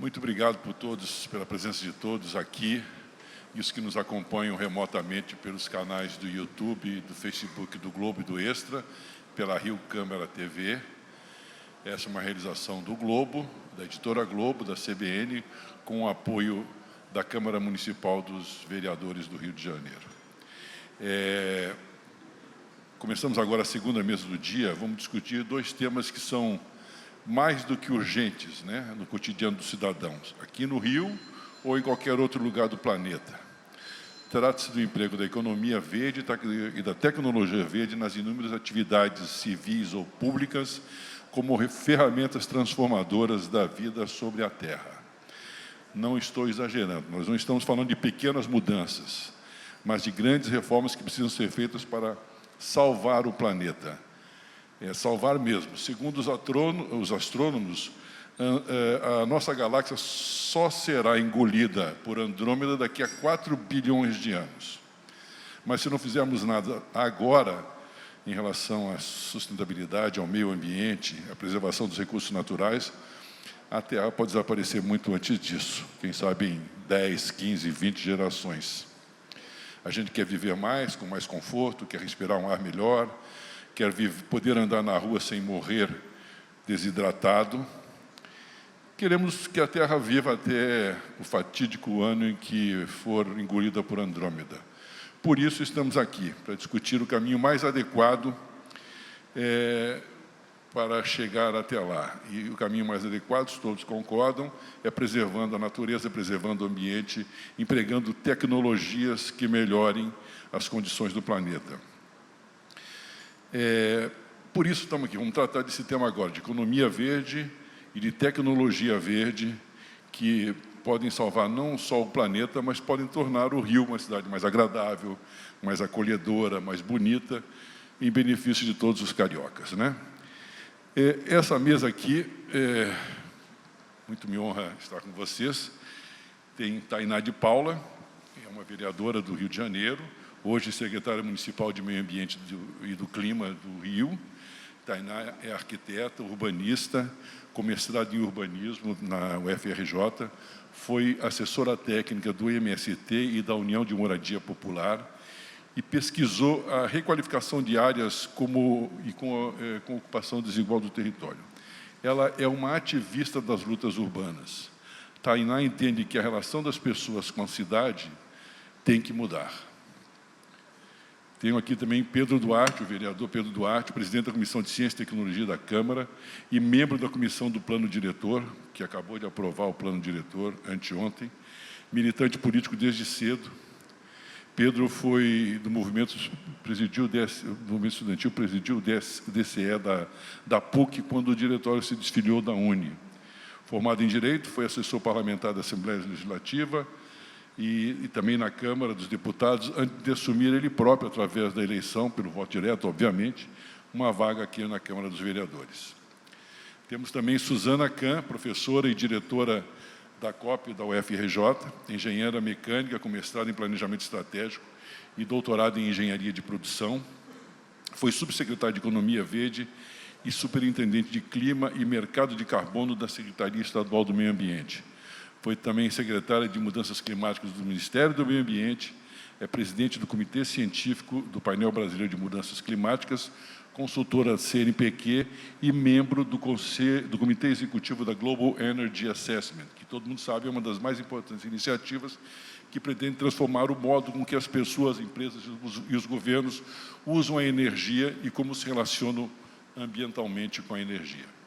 Muito obrigado por todos, pela presença de todos aqui e os que nos acompanham remotamente pelos canais do YouTube, do Facebook, do Globo e do Extra, pela Rio Câmara TV. Essa é uma realização do Globo, da Editora Globo, da CBN, com o apoio da Câmara Municipal dos Vereadores do Rio de Janeiro. Começamos agora a segunda mesa do dia. Vamos discutir dois temas que são mais do que urgentes, né, no cotidiano dos cidadãos, aqui no Rio ou em qualquer outro lugar do planeta. Trata-se do emprego da economia verde e da tecnologia verde nas inúmeras atividades civis ou públicas, como ferramentas transformadoras da vida sobre a Terra. Não estou exagerando, nós não estamos falando de pequenas mudanças, mas de grandes reformas que precisam ser feitas para salvar o planeta. Salvar mesmo. Segundo os astrônomos, a nossa galáxia só será engolida por Andrômeda daqui a 4 bilhões de anos. Mas se não fizermos nada agora, em relação à sustentabilidade, ao meio ambiente, à preservação dos recursos naturais, a Terra pode desaparecer muito antes disso, quem sabe em 10, 15, 20 gerações. A gente quer viver mais, com mais conforto, quer respirar um ar melhor, quer poder andar na rua sem morrer desidratado. Queremos que a Terra viva até o fatídico ano em que for engolida por Andrômeda. Por isso estamos aqui, para discutir o caminho mais adequado para chegar até lá. E o caminho mais adequado, todos concordam, é preservando a natureza, preservando o ambiente, empregando tecnologias que melhorem as condições do planeta. Por isso estamos aqui, vamos tratar desse tema agora, de economia verde e de tecnologia verde, que podem salvar não só o planeta, mas podem tornar o Rio uma cidade mais agradável, mais acolhedora, mais bonita, em benefício de todos os cariocas, né? Essa mesa aqui, muito me honra estar com vocês, tem Tainá de Paula, que é uma vereadora do Rio de Janeiro, hoje secretária municipal de Meio Ambiente e do Clima do Rio. Tainá é arquiteta, urbanista, com mestrado em urbanismo na UFRJ, foi assessora técnica do MST e da União de Moradia Popular e pesquisou a requalificação de áreas com ocupação desigual do território. Ela é uma ativista das lutas urbanas. Tainá entende que a relação das pessoas com a cidade tem que mudar. Tenho aqui também Pedro Duarte, o vereador Pedro Duarte, presidente da Comissão de Ciência e Tecnologia da Câmara e membro da Comissão do Plano Diretor, que acabou de aprovar o Plano Diretor anteontem, militante político desde cedo. Pedro foi do movimento estudantil, presidiu o DCE da PUC, quando o diretório se desfiliou da UNE. Formado em Direito, foi assessor parlamentar da Assembleia Legislativa, e também na Câmara dos Deputados, antes de assumir ele próprio, através da eleição, pelo voto direto, obviamente, uma vaga aqui na Câmara dos Vereadores. Temos também Suzana Kahn, professora e diretora da COP da UFRJ, engenheira mecânica com mestrado em Planejamento Estratégico e doutorado em Engenharia de Produção. Foi subsecretária de Economia Verde e superintendente de Clima e Mercado de Carbono da Secretaria Estadual do Meio Ambiente. Foi também secretária de Mudanças Climáticas do Ministério do Meio Ambiente, é presidente do Comitê Científico do Painel Brasileiro de Mudanças Climáticas, consultora CNPq e membro do Comitê Executivo da Global Energy Assessment, que todo mundo sabe é uma das mais importantes iniciativas que pretende transformar o modo com que as pessoas, empresas e os governos usam a energia e como se relacionam ambientalmente com a energia.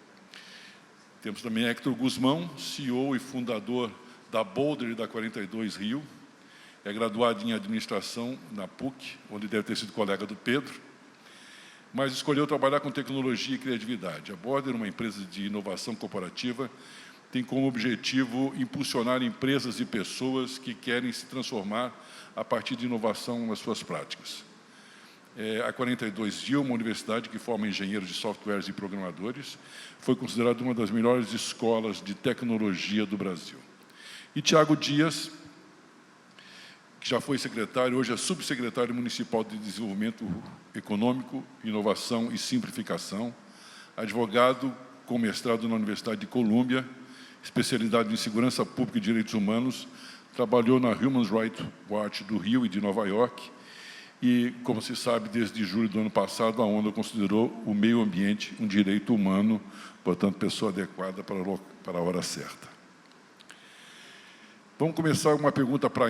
Temos também Héctor Guzmão, CEO e fundador da Boulder e da 42 Rio. É graduado em administração na PUC, onde deve ter sido colega do Pedro, mas escolheu trabalhar com tecnologia e criatividade. A Boulder, uma empresa de inovação corporativa, tem como objetivo impulsionar empresas e pessoas que querem se transformar a partir de inovação nas suas práticas. A 42 Rio, uma universidade que forma engenheiros de softwares e programadores, foi considerada uma das melhores escolas de tecnologia do Brasil. E Tiago Dias, que já foi secretário, hoje é subsecretário municipal de Desenvolvimento Econômico, Inovação e Simplificação, advogado com mestrado na Universidade de Colômbia especialidade em segurança pública e direitos humanos, trabalhou na Human Rights Watch do Rio e de Nova York, e, como se sabe, desde julho do ano passado, a ONU considerou o meio ambiente um direito humano, portanto, pessoa adequada para a hora certa. Vamos começar com uma pergunta para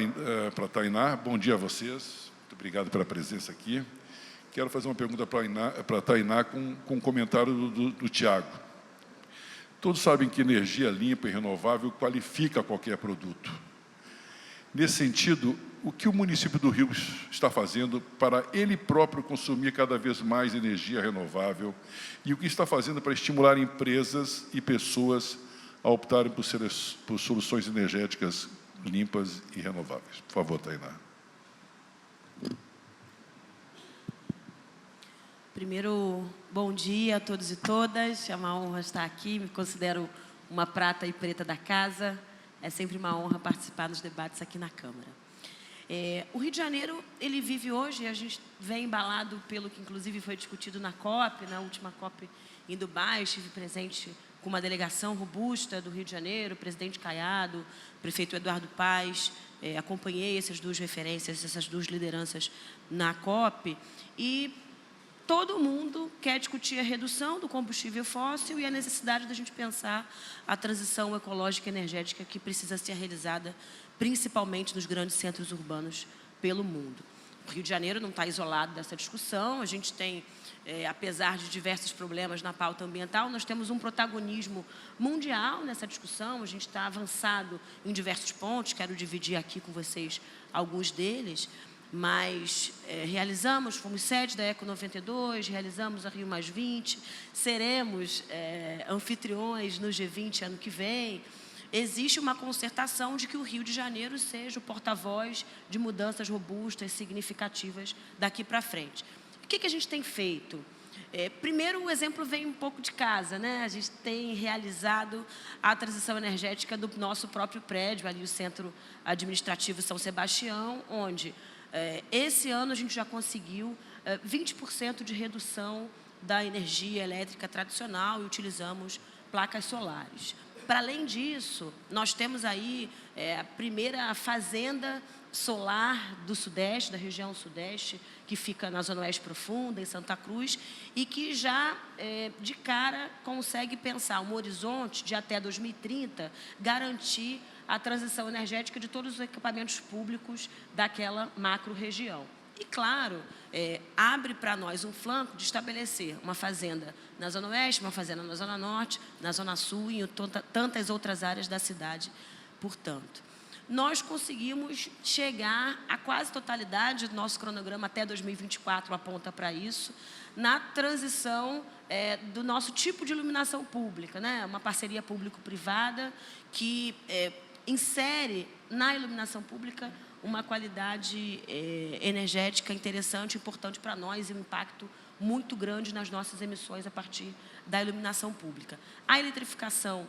a Tainá. Bom dia a vocês, muito obrigado pela presença aqui. Quero fazer uma pergunta para a Tainá com um comentário do Tiago. Todos sabem que energia limpa e renovável qualifica qualquer produto. Nesse sentido, o que o município do Rio está fazendo para ele próprio consumir cada vez mais energia renovável e o que está fazendo para estimular empresas e pessoas a optarem por soluções energéticas limpas e renováveis? Por favor, Tainá. Primeiro, bom dia a todos e todas. É uma honra estar aqui. Me considero uma prata e preta da casa. É sempre uma honra participar dos debates aqui na Câmara. O Rio de Janeiro, ele vive hoje, a gente vem embalado pelo que inclusive foi discutido na COP, na última COP em Dubai. Estive presente com uma delegação robusta do Rio de Janeiro, o presidente Caiado, o prefeito Eduardo Paes. Acompanhei essas duas referências, essas duas lideranças na COP. E todo mundo quer discutir a redução do combustível fóssil e a necessidade da gente pensar a transição ecológica e energética que precisa ser realizada, principalmente nos grandes centros urbanos pelo mundo. O Rio de Janeiro não está isolado dessa discussão. A gente tem, apesar de diversos problemas na pauta ambiental, nós temos um protagonismo mundial nessa discussão. A gente está avançado em diversos pontos, quero dividir aqui com vocês alguns deles. Mas fomos sede da Eco 92, realizamos a Rio +20, seremos anfitriões no G20 ano que vem. Existe uma concertação de que o Rio de Janeiro seja o porta-voz de mudanças robustas, significativas daqui para frente. O que a gente tem feito? Primeiro, o exemplo vem um pouco de casa, né? A gente tem realizado a transição energética do nosso próprio prédio, ali o Centro Administrativo São Sebastião, onde esse ano a gente já conseguiu 20% de redução da energia elétrica tradicional e utilizamos placas solares. Para além disso, nós temos aí a primeira fazenda solar do Sudeste, da região Sudeste, que fica na Zona Oeste Profunda, em Santa Cruz, e que já, de cara, consegue pensar um horizonte de até 2030, garantir a transição energética de todos os equipamentos públicos daquela macro-região. E, claro, abre para nós um flanco de estabelecer uma fazenda na Zona Oeste, uma fazenda na Zona Norte, na Zona Sul e em tantas outras áreas da cidade, portanto. Nós conseguimos chegar à quase totalidade do nosso cronograma até 2024, aponta para isso, na transição do nosso tipo de iluminação pública, né? Uma parceria público-privada que insere na iluminação pública uma qualidade energética interessante, importante para nós e um impacto muito grande nas nossas emissões a partir da iluminação pública. A eletrificação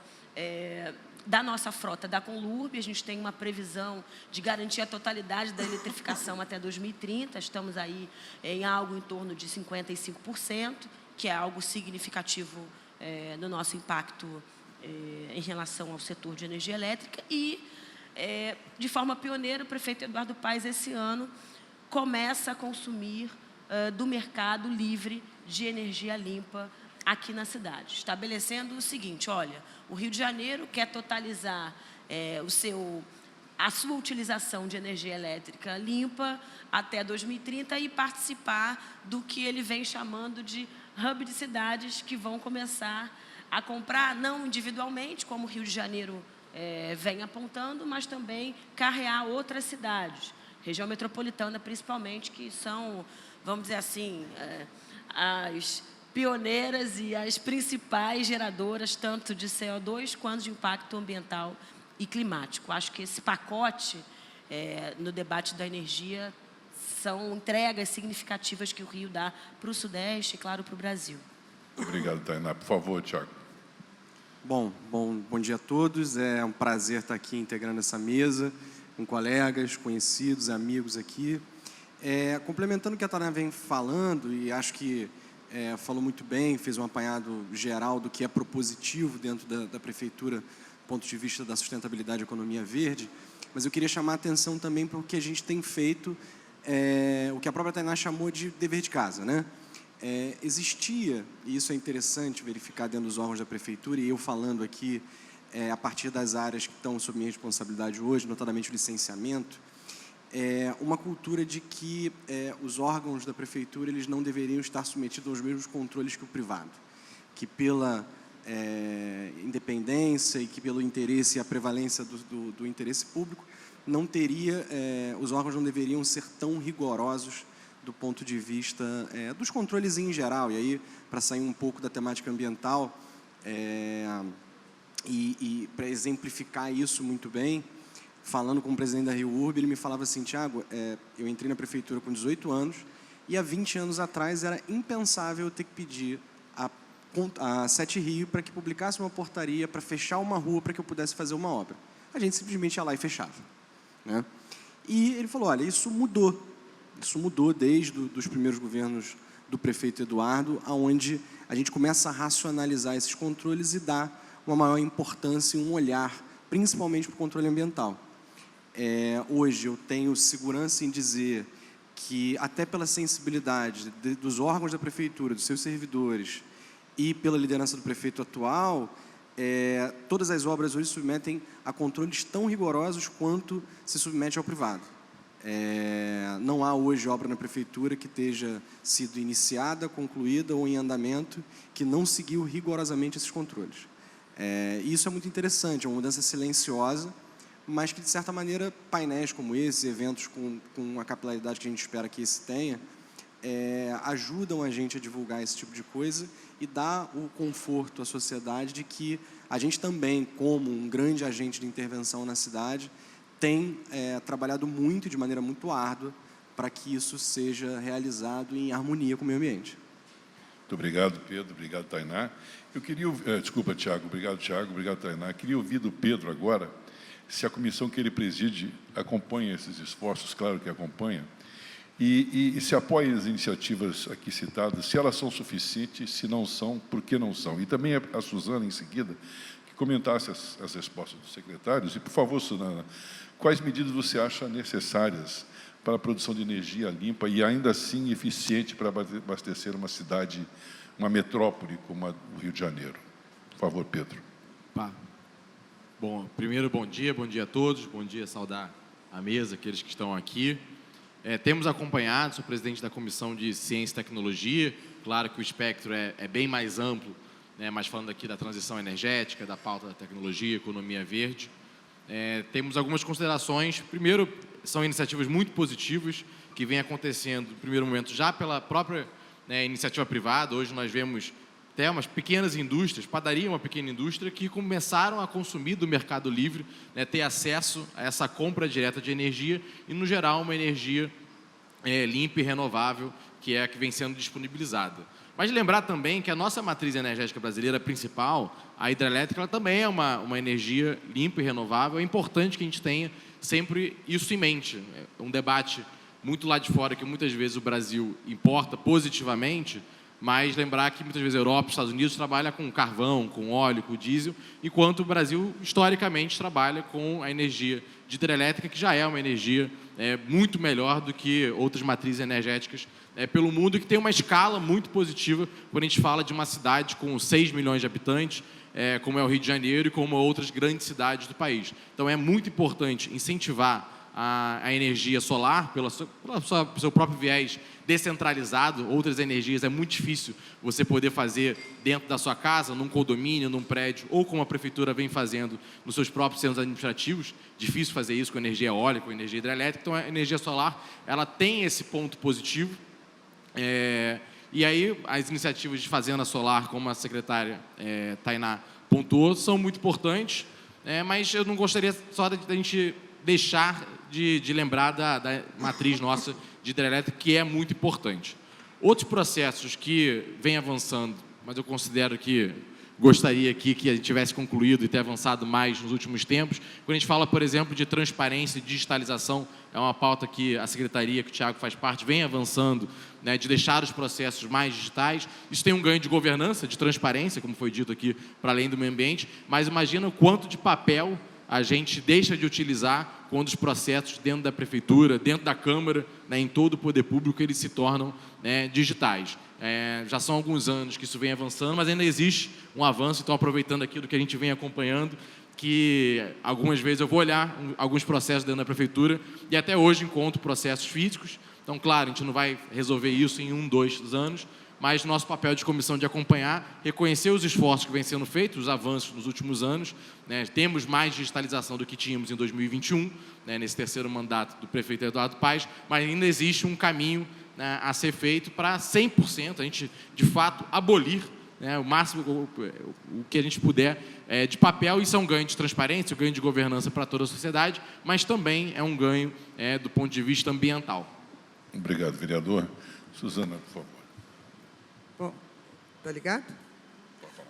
da nossa frota da Conlurb, a gente tem uma previsão de garantir a totalidade da eletrificação até 2030, estamos aí em algo em torno de 55%, que é algo significativo no nosso impacto em relação ao setor de energia elétrica. E, de forma pioneira, o prefeito Eduardo Paes, esse ano, começa a consumir do mercado livre de energia limpa aqui na cidade, estabelecendo o seguinte: olha, o Rio de Janeiro quer totalizar a sua utilização de energia elétrica limpa até 2030 e participar do que ele vem chamando de hub de cidades que vão começar a comprar, não individualmente, como o Rio de Janeiro vem apontando, mas também carrear outras cidades, região metropolitana principalmente, que são, vamos dizer assim, as pioneiras e as principais geradoras tanto de CO2 quanto de impacto ambiental e climático. Acho que esse pacote, no debate da energia, são entregas significativas que o Rio dá para o Sudeste e, claro, para o Brasil. Obrigado, Tainá. Por favor, Tiago. Bom dia a todos. É um prazer estar aqui integrando essa mesa com colegas, conhecidos, amigos aqui. Complementando o que a Tainá vem falando, e acho que falou muito bem, fez um apanhado geral do que é propositivo dentro da Prefeitura ponto de vista da sustentabilidade e economia verde, mas eu queria chamar a atenção também para o que a gente tem feito, o que a própria Tainá chamou de dever de casa, né? Existia, e isso é interessante verificar dentro dos órgãos da Prefeitura, e eu falando aqui a partir das áreas que estão sob minha responsabilidade hoje, notadamente o licenciamento, uma cultura de que os órgãos da Prefeitura eles não deveriam estar submetidos aos mesmos controles que o privado, que pela independência e que pelo interesse e a prevalência do interesse público, não teria, os órgãos não deveriam ser tão rigorosos do ponto de vista dos controles em geral. E aí, para sair um pouco da temática ambiental, e para exemplificar isso muito bem, falando com o presidente da Rio Urb, ele me falava assim: Tiago, eu entrei na prefeitura com 18 anos e há 20 anos atrás era impensável eu ter que pedir a Sete Rio para que publicasse uma portaria para fechar uma rua para que eu pudesse fazer uma obra. A gente simplesmente ia lá e fechava, né? E ele falou: olha, isso mudou desde os primeiros governos do prefeito Eduardo, onde a gente começa a racionalizar esses controles e dar uma maior importância e um olhar, principalmente para o controle ambiental. Hoje eu tenho segurança em dizer que, até pela sensibilidade dos órgãos da prefeitura, dos seus servidores e pela liderança do prefeito atual, todas as obras hoje se submetem a controles tão rigorosos quanto se submete ao privado. Não há hoje obra na prefeitura que esteja sido iniciada, concluída ou em andamento que não seguiu rigorosamente esses controles. E isso é muito interessante, é uma mudança silenciosa, mas que, de certa maneira, painéis como esse, eventos com a capilaridade que a gente espera que esse tenha, ajudam a gente a divulgar esse tipo de coisa e dá o conforto à sociedade de que a gente também, como um grande agente de intervenção na cidade, tem trabalhado muito, de maneira muito árdua, para que isso seja realizado em harmonia com o meio ambiente. Muito obrigado, Pedro. Obrigado, Tainá. Eu queria... desculpa, Tiago. Obrigado, Tiago. Obrigado, Tainá. Queria ouvir do Pedro agora se a comissão que ele preside acompanha esses esforços, claro que acompanha, e se apoia as iniciativas aqui citadas, se elas são suficientes, se não são, por que não são. E também a Suzana, em seguida, que comentasse as respostas dos secretários. E, por favor, Suzana, quais medidas você acha necessárias para a produção de energia limpa e, ainda assim, eficiente para abastecer uma cidade, uma metrópole como a do Rio de Janeiro? Por favor, Pedro. Bom, primeiro, bom dia a todos, bom dia, saudar a mesa, aqueles que estão aqui. Temos acompanhado, sou presidente da Comissão de Ciência e Tecnologia, claro que o espectro é bem mais amplo, né, mas falando aqui da transição energética, da pauta da tecnologia, economia verde. Temos algumas considerações. Primeiro, são iniciativas muito positivas que vêm acontecendo, no primeiro momento, já pela própria iniciativa privada. Hoje nós vemos até umas pequenas indústrias, padaria, uma pequena indústria, que começaram a consumir do mercado livre, né, ter acesso a essa compra direta de energia e, no geral, uma energia limpa e renovável, que é a que vem sendo disponibilizada. Mas lembrar também que a nossa matriz energética brasileira principal, a hidrelétrica, ela também é uma energia limpa e renovável. É importante que a gente tenha sempre isso em mente. É um debate muito lá de fora que muitas vezes o Brasil importa positivamente, mas lembrar que muitas vezes a Europa e os Estados Unidos trabalham com carvão, com óleo, com diesel, enquanto o Brasil, historicamente, trabalha com a energia de hidrelétrica, que já é uma energia muito melhor do que outras matrizes energéticas pelo mundo, e que tem uma escala muito positiva quando a gente fala de uma cidade com 6 milhões de habitantes, como é o Rio de Janeiro e como outras grandes cidades do país. Então, é muito importante incentivar a energia solar, pelo seu próprio viés descentralizado. Outras energias é muito difícil você poder fazer dentro da sua casa, num condomínio, num prédio, ou como a prefeitura vem fazendo nos seus próprios centros administrativos. Difícil fazer isso com energia eólica, com energia hidrelétrica. Então, a energia solar, ela tem esse ponto positivo. E aí, as iniciativas de fazenda solar, como a secretária Tainá pontuou, são muito importantes, mas eu não gostaria só da gente deixar de lembrar da matriz nossa de hidrelétrica, que é muito importante. Outros processos que vêm avançando, mas eu considero que gostaria aqui que a gente tivesse concluído e ter avançado mais nos últimos tempos. Quando a gente fala, por exemplo, de transparência e digitalização, é uma pauta que a secretaria, que o Thiago faz parte, vem avançando, né, de deixar os processos mais digitais. Isso tem um ganho de governança, de transparência, como foi dito aqui, para além do meio ambiente, mas imagina o quanto de papel a gente deixa de utilizar quando os processos dentro da prefeitura, dentro da Câmara, né, em todo o poder público, eles se tornam, né, digitais. Já são alguns anos que isso vem avançando, mas ainda existe um avanço. Então, aproveitando aqui do que a gente vem acompanhando, que algumas vezes eu vou olhar alguns processos dentro da prefeitura e até hoje encontro processos físicos. Então, claro, a gente não vai resolver isso em 1, 2 anos, mas nosso papel de comissão de acompanhar, reconhecer os esforços que vêm sendo feitos, os avanços nos últimos anos, né? Temos mais digitalização do que tínhamos em 2021, né, nesse terceiro mandato do prefeito Eduardo Paes, mas ainda existe um caminho, né, a ser feito para 100%, a gente, de fato, abolir, né, o máximo, o que a gente puder de papel. Isso é um ganho de transparência, um ganho de governança para toda a sociedade, mas também é um ganho do ponto de vista ambiental. Obrigado, vereador. Suzana, por favor. Bom, está ligado?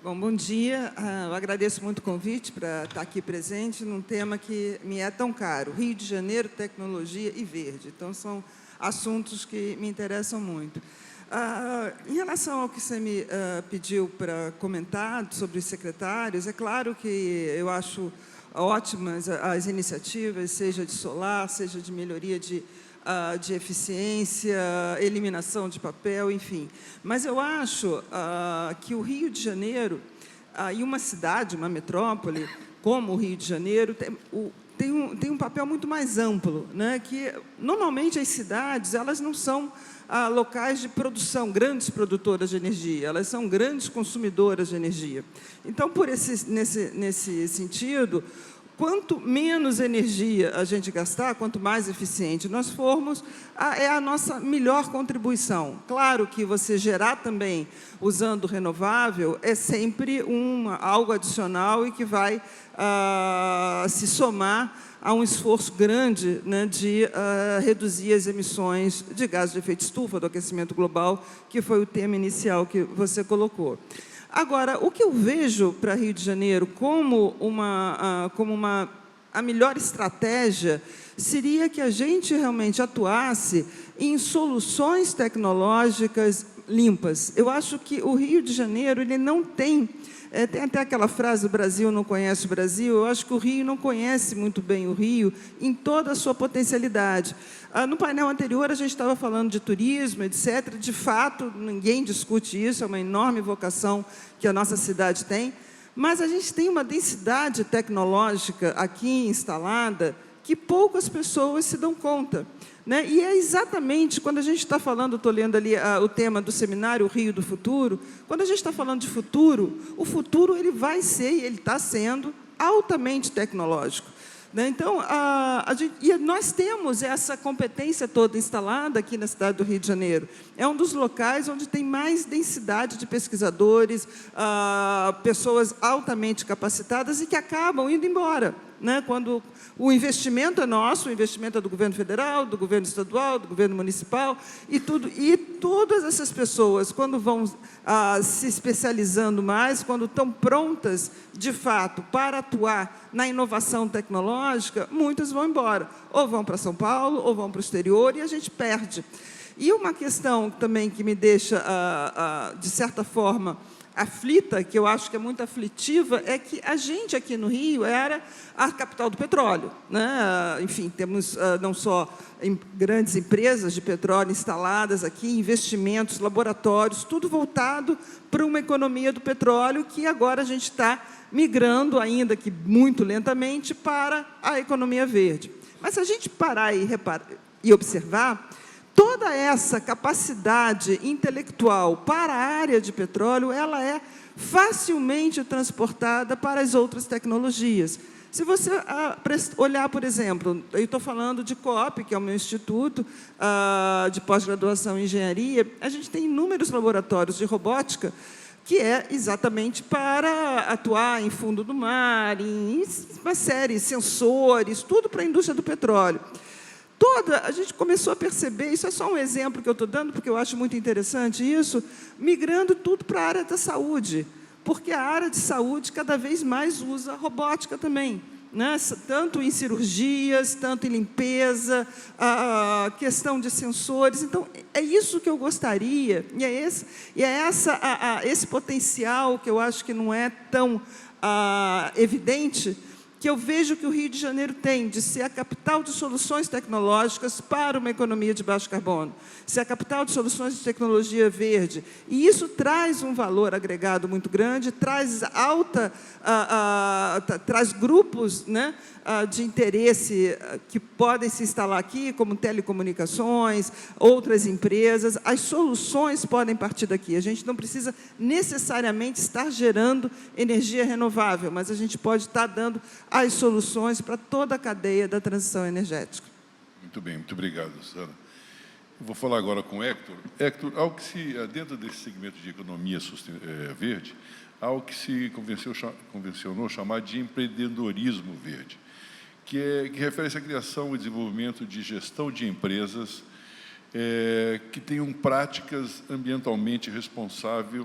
Bom dia. Eu agradeço muito o convite para estar aqui presente num tema que me é tão caro, Rio de Janeiro, tecnologia e verde. Então, são assuntos que me interessam muito. Em relação ao que você me pediu para comentar sobre os secretários, é claro que eu acho ótimas as iniciativas, seja de solar, seja de melhoria de eficiência, eliminação de papel, enfim. Mas eu acho que o Rio de Janeiro, e uma cidade, uma metrópole, como o Rio de Janeiro, tem um papel muito mais amplo, né? Que, normalmente, as cidades elas não são locais de produção, grandes produtoras de energia, elas são grandes consumidoras de energia. Então, nesse sentido, quanto menos energia a gente gastar, quanto mais eficiente nós formos, é a nossa melhor contribuição. Claro que você gerar também usando renovável é sempre algo adicional e que vai se somar a um esforço grande, né, de reduzir as emissões de gases de efeito estufa, do aquecimento global, que foi o tema inicial que você colocou. Agora, o que eu vejo para Rio de Janeiro como a melhor estratégia seria que a gente realmente atuasse em soluções tecnológicas limpas. Eu acho que o Rio de Janeiro ele não tem... tem até aquela frase, o Brasil não conhece o Brasil. Eu acho que o Rio não conhece muito bem o Rio em toda a sua potencialidade. No painel anterior, a gente estava falando de turismo, etc. De fato, ninguém discute isso, é uma enorme vocação que a nossa cidade tem, mas a gente tem uma densidade tecnológica aqui instalada que poucas pessoas se dão conta, né? E é exatamente quando a gente está falando, estou lendo ali o tema do seminário, o Rio do Futuro, quando a gente está falando de futuro, o futuro ele vai ser, e ele está sendo, altamente tecnológico, né? Então, nós temos essa competência toda instalada aqui na cidade do Rio de Janeiro. É um dos locais onde tem mais densidade de pesquisadores, pessoas altamente capacitadas e que acabam indo embora, né? Quando o investimento é nosso, o investimento é do governo federal, do governo estadual, do governo municipal, e todas essas pessoas, quando vão se especializando mais, quando estão prontas, de fato, para atuar na inovação tecnológica, muitas vão embora, ou vão para São Paulo, ou vão para o exterior, e a gente perde. E uma questão também que me deixa, de certa forma, aflita, que eu acho que é muito aflitiva, é que a gente aqui no Rio era a capital do petróleo, né? Enfim, temos não só grandes empresas de petróleo instaladas aqui, investimentos, laboratórios, tudo voltado para uma economia do petróleo que agora a gente está migrando, ainda que muito lentamente, para a economia verde. Mas se a gente parar e observar, toda essa capacidade intelectual para a área de petróleo, ela é facilmente transportada para as outras tecnologias. Se você olhar, por exemplo, eu estou falando de COP, que é o meu instituto de pós-graduação em engenharia, a gente tem inúmeros laboratórios de robótica, que é exatamente para atuar em fundo do mar, em uma série de sensores, tudo para a indústria do petróleo. A gente começou a perceber, isso é só um exemplo que eu estou dando, porque eu acho muito interessante isso, migrando tudo para a área da saúde. porque a área de saúde cada vez mais usa robótica também, né? Tanto em cirurgias, tanto em limpeza, a questão de sensores. Então, é isso que eu gostaria, e é esse potencial que eu acho que não é tão evidente, que eu vejo que o Rio de Janeiro tem, de ser a capital de soluções tecnológicas para uma economia de baixo carbono, ser a capital de soluções de tecnologia verde. E isso traz um valor agregado muito grande, traz traz grupos, né, de interesse que podem se instalar aqui, como telecomunicações, outras empresas. As soluções podem partir daqui. A gente não precisa necessariamente estar gerando energia renovável, mas a gente pode estar dando as soluções para toda a cadeia da transição energética. Muito bem, muito obrigado, Sara. Eu vou falar agora com o Hector. Hector, algo que dentro desse segmento de economia verde, algo que se convencionou chamar de empreendedorismo verde, que refere-se à criação e desenvolvimento de gestão de empresas que tenham práticas ambientalmente responsáveis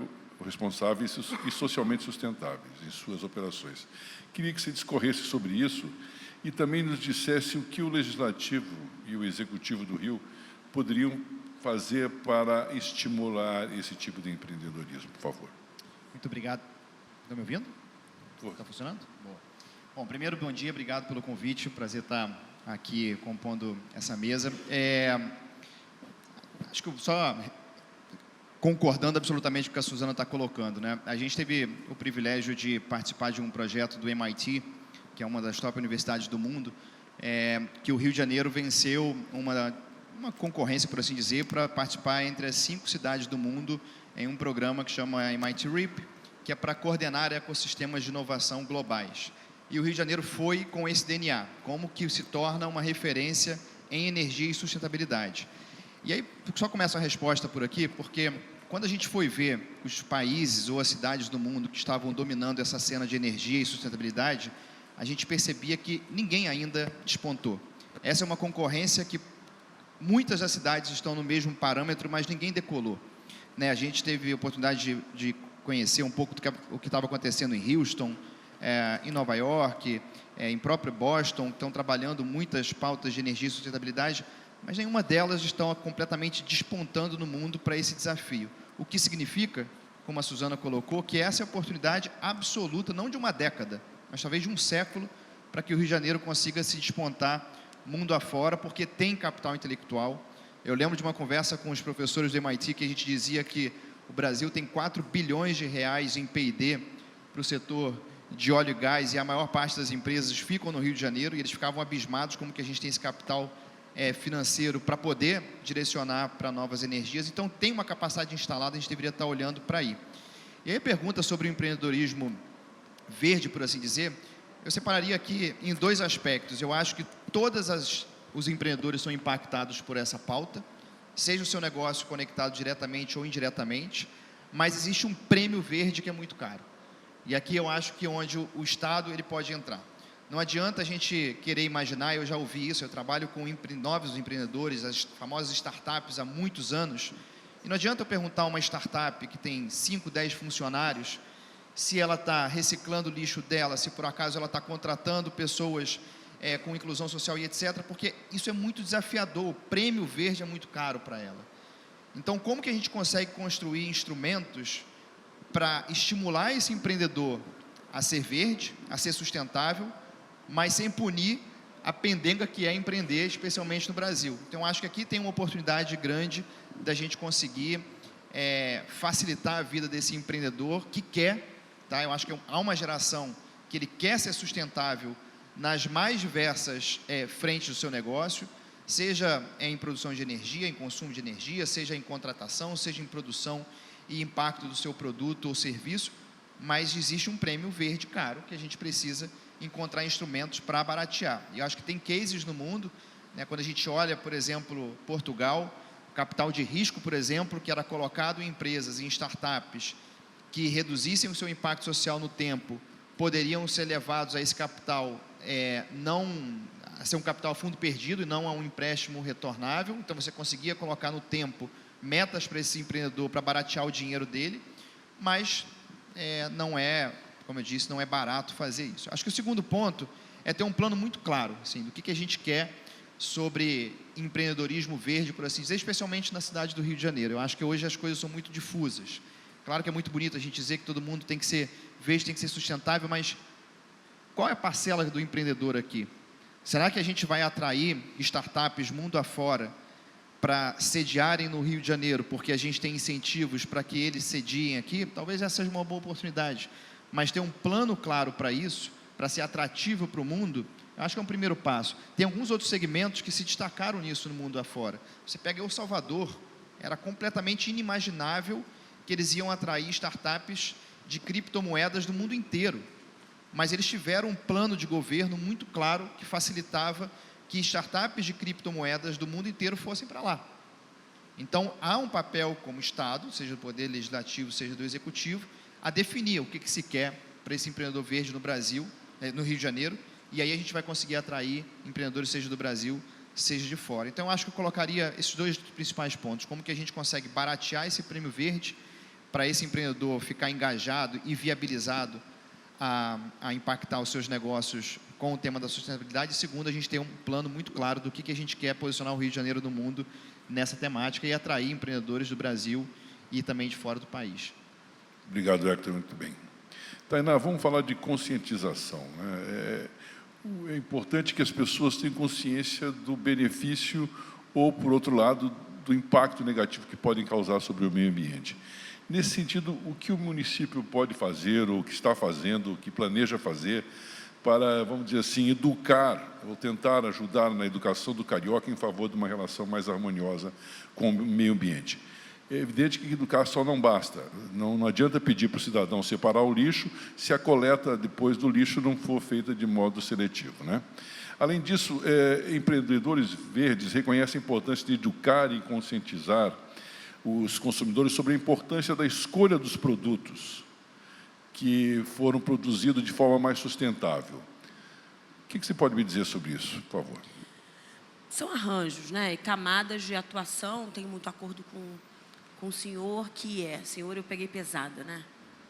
e socialmente sustentáveis em suas operações. Queria que você discorresse sobre isso e também nos dissesse o que o Legislativo e o Executivo do Rio poderiam fazer para estimular esse tipo de empreendedorismo, por favor. Muito obrigado. Estão me ouvindo? Está funcionando? Boa. Bom, primeiro, bom dia, obrigado pelo convite, prazer estar aqui compondo essa mesa. Acho que só concordando absolutamente com o que a Suzana está colocando, né? A gente teve o privilégio de participar de um projeto do MIT, que é uma das top universidades do mundo, que o Rio de Janeiro venceu uma concorrência, por assim dizer, para participar entre as 5 cidades do mundo em um programa que chama MIT RIP, que é para coordenar ecossistemas de inovação globais. E o Rio de Janeiro foi com esse DNA, como que se torna uma referência em energia e sustentabilidade. E aí, só começa a resposta por aqui, porque quando a gente foi ver os países ou as cidades do mundo que estavam dominando essa cena de energia e sustentabilidade, a gente percebia que ninguém ainda despontou. Essa é uma concorrência que muitas das cidades estão no mesmo parâmetro, mas ninguém decolou, né? A gente teve a oportunidade de conhecer um pouco do que estava acontecendo em Houston, em Nova York, em próprio Boston, estão trabalhando muitas pautas de energia e sustentabilidade, mas nenhuma delas estão completamente despontando no mundo para esse desafio. O que significa, como a Suzana colocou, que essa é a oportunidade absoluta, não de uma década, mas talvez de um século, para que o Rio de Janeiro consiga se despontar mundo afora, porque tem capital intelectual. Eu lembro de uma conversa com os professores do MIT que a gente dizia que o Brasil tem 4 bilhões de reais em P&D para o setor de óleo e gás, e a maior parte das empresas ficam no Rio de Janeiro, e eles ficavam abismados como que a gente tem esse capital financeiro para poder direcionar para novas energias. Então, tem uma capacidade instalada, a gente deveria estar olhando para aí. E aí a pergunta sobre o empreendedorismo verde, por assim dizer, eu separaria aqui em 2 aspectos. Eu acho que todos os empreendedores são impactados por essa pauta, seja o seu negócio conectado diretamente ou indiretamente, mas existe um prêmio verde que é muito caro. E aqui eu acho que onde o Estado ele pode entrar. Não adianta a gente querer imaginar, eu já ouvi isso, eu trabalho com novos empreendedores, as famosas startups há muitos anos, e não adianta eu perguntar a uma startup que tem 5, 10 funcionários, se ela está reciclando o lixo dela, se por acaso ela está contratando pessoas com inclusão social e etc., porque isso é muito desafiador, o prêmio verde é muito caro para ela. Então, como que a gente consegue construir instrumentos para estimular esse empreendedor a ser verde, a ser sustentável, mas sem punir a pendenga que é empreender, especialmente no Brasil? Então, acho que aqui tem uma oportunidade grande da gente conseguir facilitar a vida desse empreendedor que quer, tá? Eu acho que há uma geração que ele quer ser sustentável nas mais diversas frentes do seu negócio, seja em produção de energia, em consumo de energia, seja em contratação, seja em produção e impacto do seu produto ou serviço, mas existe um prêmio verde caro que a gente precisa encontrar instrumentos para baratear. E eu acho que tem cases no mundo, né, quando a gente olha, por exemplo, Portugal, capital de risco, por exemplo, que era colocado em empresas, em startups, que reduzissem o seu impacto social no tempo, poderiam ser levados a esse capital, não a ser um capital fundo perdido e não a um empréstimo retornável. Então, você conseguia colocar no tempo metas para esse empreendedor para baratear o dinheiro dele, mas não é, como eu disse, não é barato fazer isso. Acho que o segundo ponto é ter um plano muito claro, assim, do que a gente quer sobre empreendedorismo verde, por assim dizer, especialmente na cidade do Rio de Janeiro. Eu acho que hoje as coisas são muito difusas. Claro que é muito bonito a gente dizer que todo mundo tem que ser verde, tem que ser sustentável, mas qual é a parcela do empreendedor aqui? Será que a gente vai atrair startups mundo afora para sediarem no Rio de Janeiro, porque a gente tem incentivos para que eles sediem aqui? Talvez essa seja uma boa oportunidade, mas ter um plano claro para isso, para ser atrativo para o mundo, eu acho que é um primeiro passo. Tem alguns outros segmentos que se destacaram nisso no mundo afora. Você pega El Salvador, era completamente inimaginável que eles iam atrair startups de criptomoedas do mundo inteiro, mas eles tiveram um plano de governo muito claro que facilitava que startups de criptomoedas do mundo inteiro fossem para lá. Então, há um papel como Estado, seja do Poder Legislativo, seja do Executivo, a definir o que se quer para esse empreendedor verde no Brasil, no Rio de Janeiro, e aí a gente vai conseguir atrair empreendedores, seja do Brasil, seja de fora. Então, eu acho que eu colocaria esses dois principais pontos. Como que a gente consegue baratear esse prêmio verde para esse empreendedor ficar engajado e viabilizado a impactar os seus negócios com o tema da sustentabilidade. E segundo, a gente tem um plano muito claro do que a gente quer posicionar o Rio de Janeiro no mundo nessa temática e atrair empreendedores do Brasil e também de fora do país. Obrigado, Hector, muito bem. Tainá, vamos falar de conscientização, né? É importante que as pessoas tenham consciência do benefício ou, por outro lado, do impacto negativo que podem causar sobre o meio ambiente. Nesse sentido, o que o município pode fazer, ou o que está fazendo, o que planeja fazer, para, vamos dizer assim, educar, ou tentar ajudar na educação do carioca em favor de uma relação mais harmoniosa com o meio ambiente? É evidente que educar só não basta. Não adianta pedir para o cidadão separar o lixo se a coleta depois do lixo não for feita de modo seletivo, né? Além disso, empreendedores verdes reconhecem a importância de educar e conscientizar os consumidores sobre a importância da escolha dos produtos que foram produzidos de forma mais sustentável. O que você pode me dizer sobre isso, por favor? São arranjos, né? E camadas de atuação. Tenho muito acordo com o senhor, que é... Senhor, eu peguei pesada, né?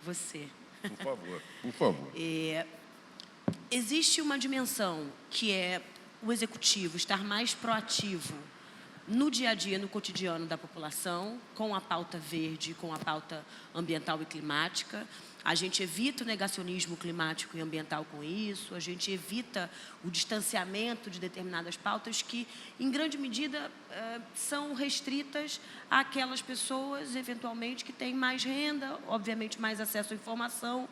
Você. Por favor, por favor. Existe uma dimensão que é o executivo estar mais proativo no dia a dia, no cotidiano da população, com a pauta verde, com a pauta ambiental e climática. A gente evita o negacionismo climático e ambiental com isso, a gente evita o distanciamento de determinadas pautas que, em grande medida, são restritas àquelas pessoas, eventualmente, que têm mais renda, obviamente mais acesso à informação,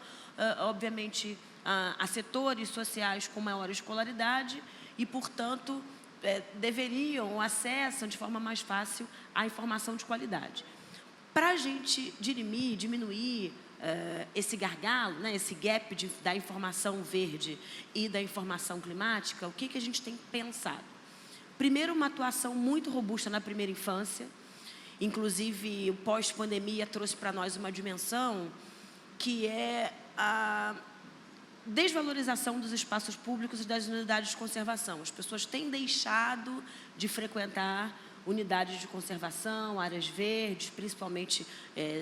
obviamente a setores sociais com maior escolaridade e, portanto, deveriam, acessam de forma mais fácil a informação de qualidade. Para a gente diminuir esse gargalo, né, esse gap da informação verde e da informação climática, o que a gente tem pensado? Primeiro, uma atuação muito robusta na primeira infância. Inclusive, o pós-pandemia trouxe para nós uma dimensão que é a desvalorização dos espaços públicos e das unidades de conservação. As pessoas têm deixado de frequentar unidades de conservação, áreas verdes, principalmente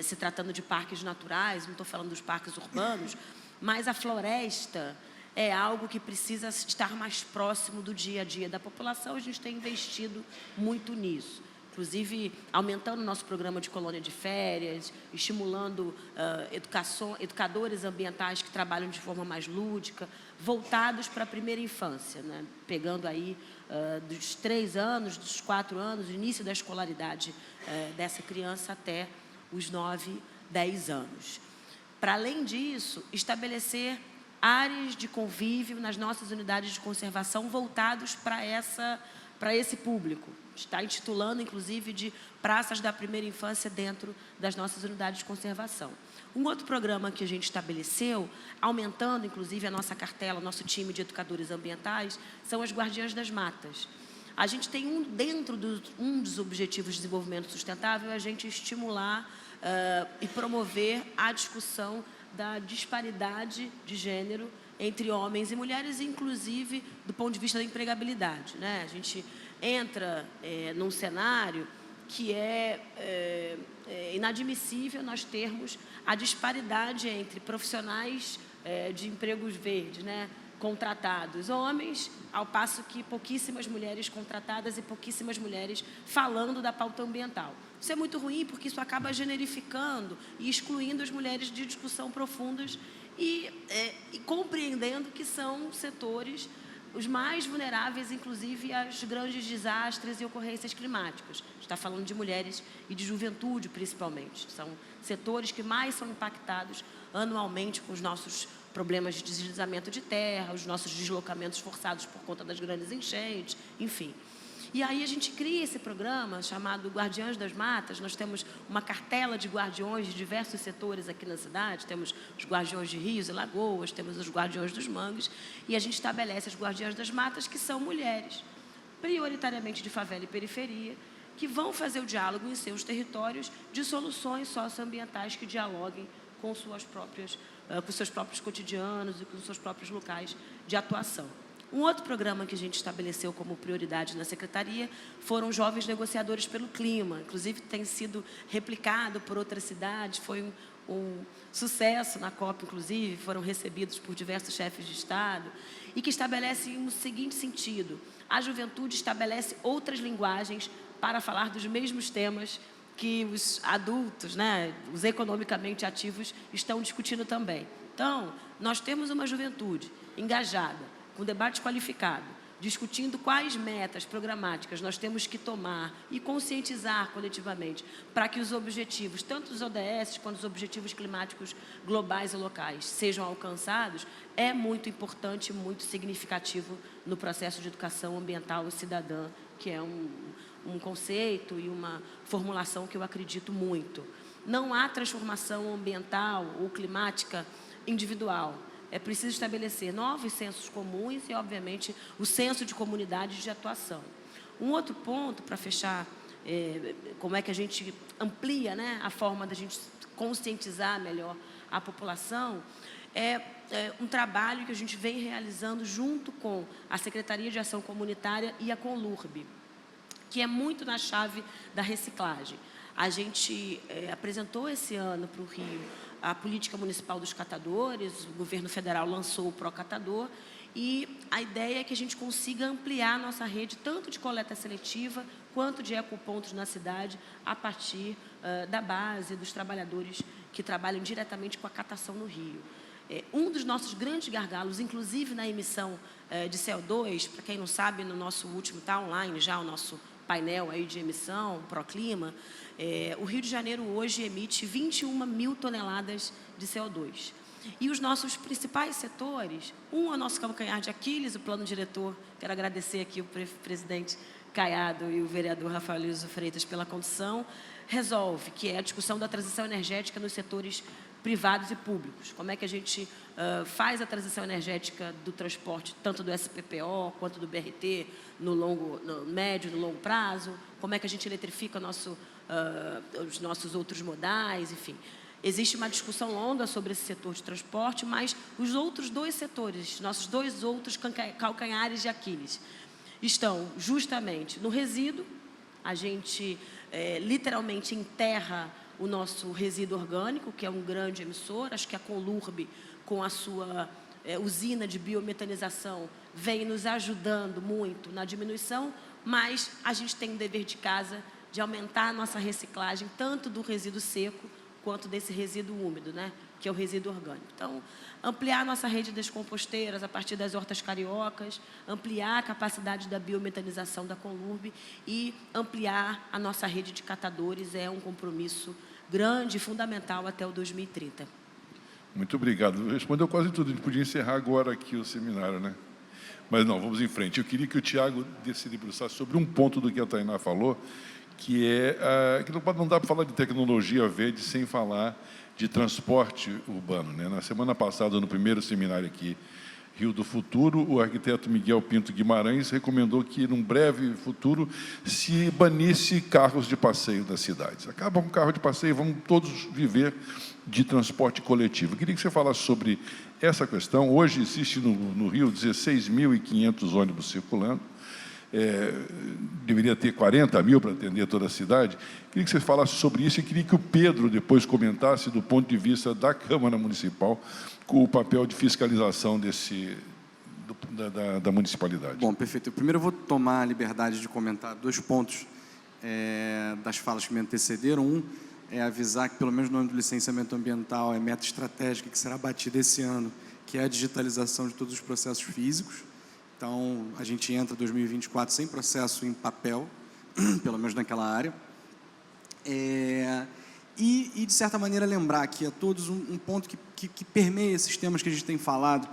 se tratando de parques naturais, não estou falando dos parques urbanos, mas a floresta é algo que precisa estar mais próximo do dia a dia da população. A gente tem investido muito nisso. Inclusive, aumentando o nosso programa de colônia de férias, estimulando educadores ambientais que trabalham de forma mais lúdica, voltados para a primeira infância, né? Pegando aí dos 3 anos, dos 4 anos, início da escolaridade dessa criança até os 9, 10 anos. Para além disso, estabelecer áreas de convívio nas nossas unidades de conservação voltados para esse público. Está intitulando, inclusive, de praças da primeira infância dentro das nossas unidades de conservação. Um outro programa que a gente estabeleceu, aumentando, inclusive, a nossa cartela, o nosso time de educadores ambientais, são as guardiãs das matas. A gente tem um dos objetivos de desenvolvimento sustentável, é a gente estimular e promover a discussão da disparidade de gênero entre homens e mulheres, inclusive do ponto de vista da empregabilidade, né? A gente entra num cenário que é inadmissível nós termos a disparidade entre profissionais de empregos verdes, né, contratados, homens, ao passo que pouquíssimas mulheres contratadas e pouquíssimas mulheres falando da pauta ambiental. Isso é muito ruim, porque isso acaba generificando e excluindo as mulheres de discussão profundas e compreendendo que são setores os mais vulneráveis, inclusive, aos grandes desastres e ocorrências climáticas. A gente está falando de mulheres e de juventude, principalmente. São setores que mais são impactados anualmente com os nossos problemas de deslizamento de terra, os nossos deslocamentos forçados por conta das grandes enchentes, enfim. E aí a gente cria esse programa chamado Guardiãs das Matas. Nós temos uma cartela de guardiões de diversos setores aqui na cidade. Temos os guardiões de rios e lagoas, temos os guardiões dos mangues, e a gente estabelece as Guardiãs das Matas, que são mulheres, prioritariamente de favela e periferia, que vão fazer o diálogo em seus territórios de soluções socioambientais que dialoguem com seus próprios cotidianos e com seus próprios locais de atuação. Um outro programa que a gente estabeleceu como prioridade na Secretaria foram jovens negociadores pelo clima. Inclusive, tem sido replicado por outras cidades, foi um sucesso na COP, inclusive, foram recebidos por diversos chefes de Estado, e que estabelece o seguinte sentido: a juventude estabelece outras linguagens para falar dos mesmos temas que os adultos, né, os economicamente ativos, estão discutindo também. Então, nós temos uma juventude engajada, com debate qualificado, discutindo quais metas programáticas nós temos que tomar e conscientizar coletivamente para que os objetivos, tanto os ODS quanto os objetivos climáticos globais e locais, sejam alcançados, é muito importante e muito significativo no processo de educação ambiental e cidadã, que é um conceito e uma formulação que eu acredito muito. Não há transformação ambiental ou climática individual. É preciso estabelecer novos sensos comuns e, obviamente, o senso de comunidade de atuação. Um outro ponto, para fechar, como é que a gente amplia, né, a forma da gente conscientizar melhor a população, é um trabalho que a gente vem realizando junto com a Secretaria de Ação Comunitária e a Conlurb, que é muito na chave da reciclagem. A gente apresentou esse ano para o Rio a política municipal dos catadores, o governo federal lançou o Procatador, e a ideia é que a gente consiga ampliar a nossa rede, tanto de coleta seletiva, quanto de ecopontos na cidade, a partir da base dos trabalhadores que trabalham diretamente com a catação no Rio. Um dos nossos grandes gargalos, inclusive na emissão de CO2, para quem não sabe, no nosso último, está online já o nosso painel aí de emissão, Proclima, o Rio de Janeiro hoje emite 21 mil toneladas de CO2. E os nossos principais setores, é o nosso calcanhar de Aquiles, o plano diretor, quero agradecer aqui o presidente Caiado e o vereador Rafael Liso Freitas pela condução, resolve, que é a discussão da transição energética nos setores privados e públicos. Como é que a gente faz a transição energética do transporte, tanto do SPPO quanto do BRT, no médio e no longo prazo, como é que a gente eletrifica os nossos outros modais, enfim. Existe uma discussão longa sobre esse setor de transporte, mas os outros dois setores, nossos dois outros calcanhares de Aquiles, estão justamente no resíduo. A gente literalmente enterra o nosso resíduo orgânico, que é um grande emissor. Acho que a Conlurb, com a sua usina de biometanização, vem nos ajudando muito na diminuição, mas a gente tem um dever de casa de aumentar a nossa reciclagem, tanto do resíduo seco, quanto desse resíduo úmido, né, que é o resíduo orgânico. Então, ampliar a nossa rede das composteiras a partir das hortas cariocas, ampliar a capacidade da biometanização da Conlurb e ampliar a nossa rede de catadores é um compromisso grande e fundamental até o 2030. Muito obrigado. Respondeu quase tudo. A gente podia encerrar agora aqui o seminário, né? Mas não, vamos em frente. Eu queria que o Tiago se debruçasse sobre um ponto do que a Tainá falou, que é que não dá para falar de tecnologia verde sem falar de transporte urbano, né? Na semana passada, no primeiro seminário aqui, Rio do Futuro, o arquiteto Miguel Pinto Guimarães recomendou que, num breve futuro, se banisse carros de passeio das cidades. Acaba com carro de passeio, vamos todos viver de transporte coletivo. Eu queria que você falasse sobre essa questão. Hoje existe no Rio 16.500 ônibus circulando. deveria ter 40 mil para atender toda a cidade. Queria que você falasse sobre isso e queria que o Pedro depois comentasse do ponto de vista da Câmara Municipal com o papel de fiscalização da municipalidade. Bom, perfeito. Primeiro eu vou tomar a liberdade de comentar 2 pontos das falas que me antecederam. Um é avisar que, pelo menos no âmbito do licenciamento ambiental, é meta estratégica que será batida esse ano, que é a digitalização de todos os processos físicos. Então, a gente entra em 2024 sem processo em papel, pelo menos naquela área. E, de certa maneira, lembrar aqui a todos um ponto que permeia esses temas que a gente tem falado,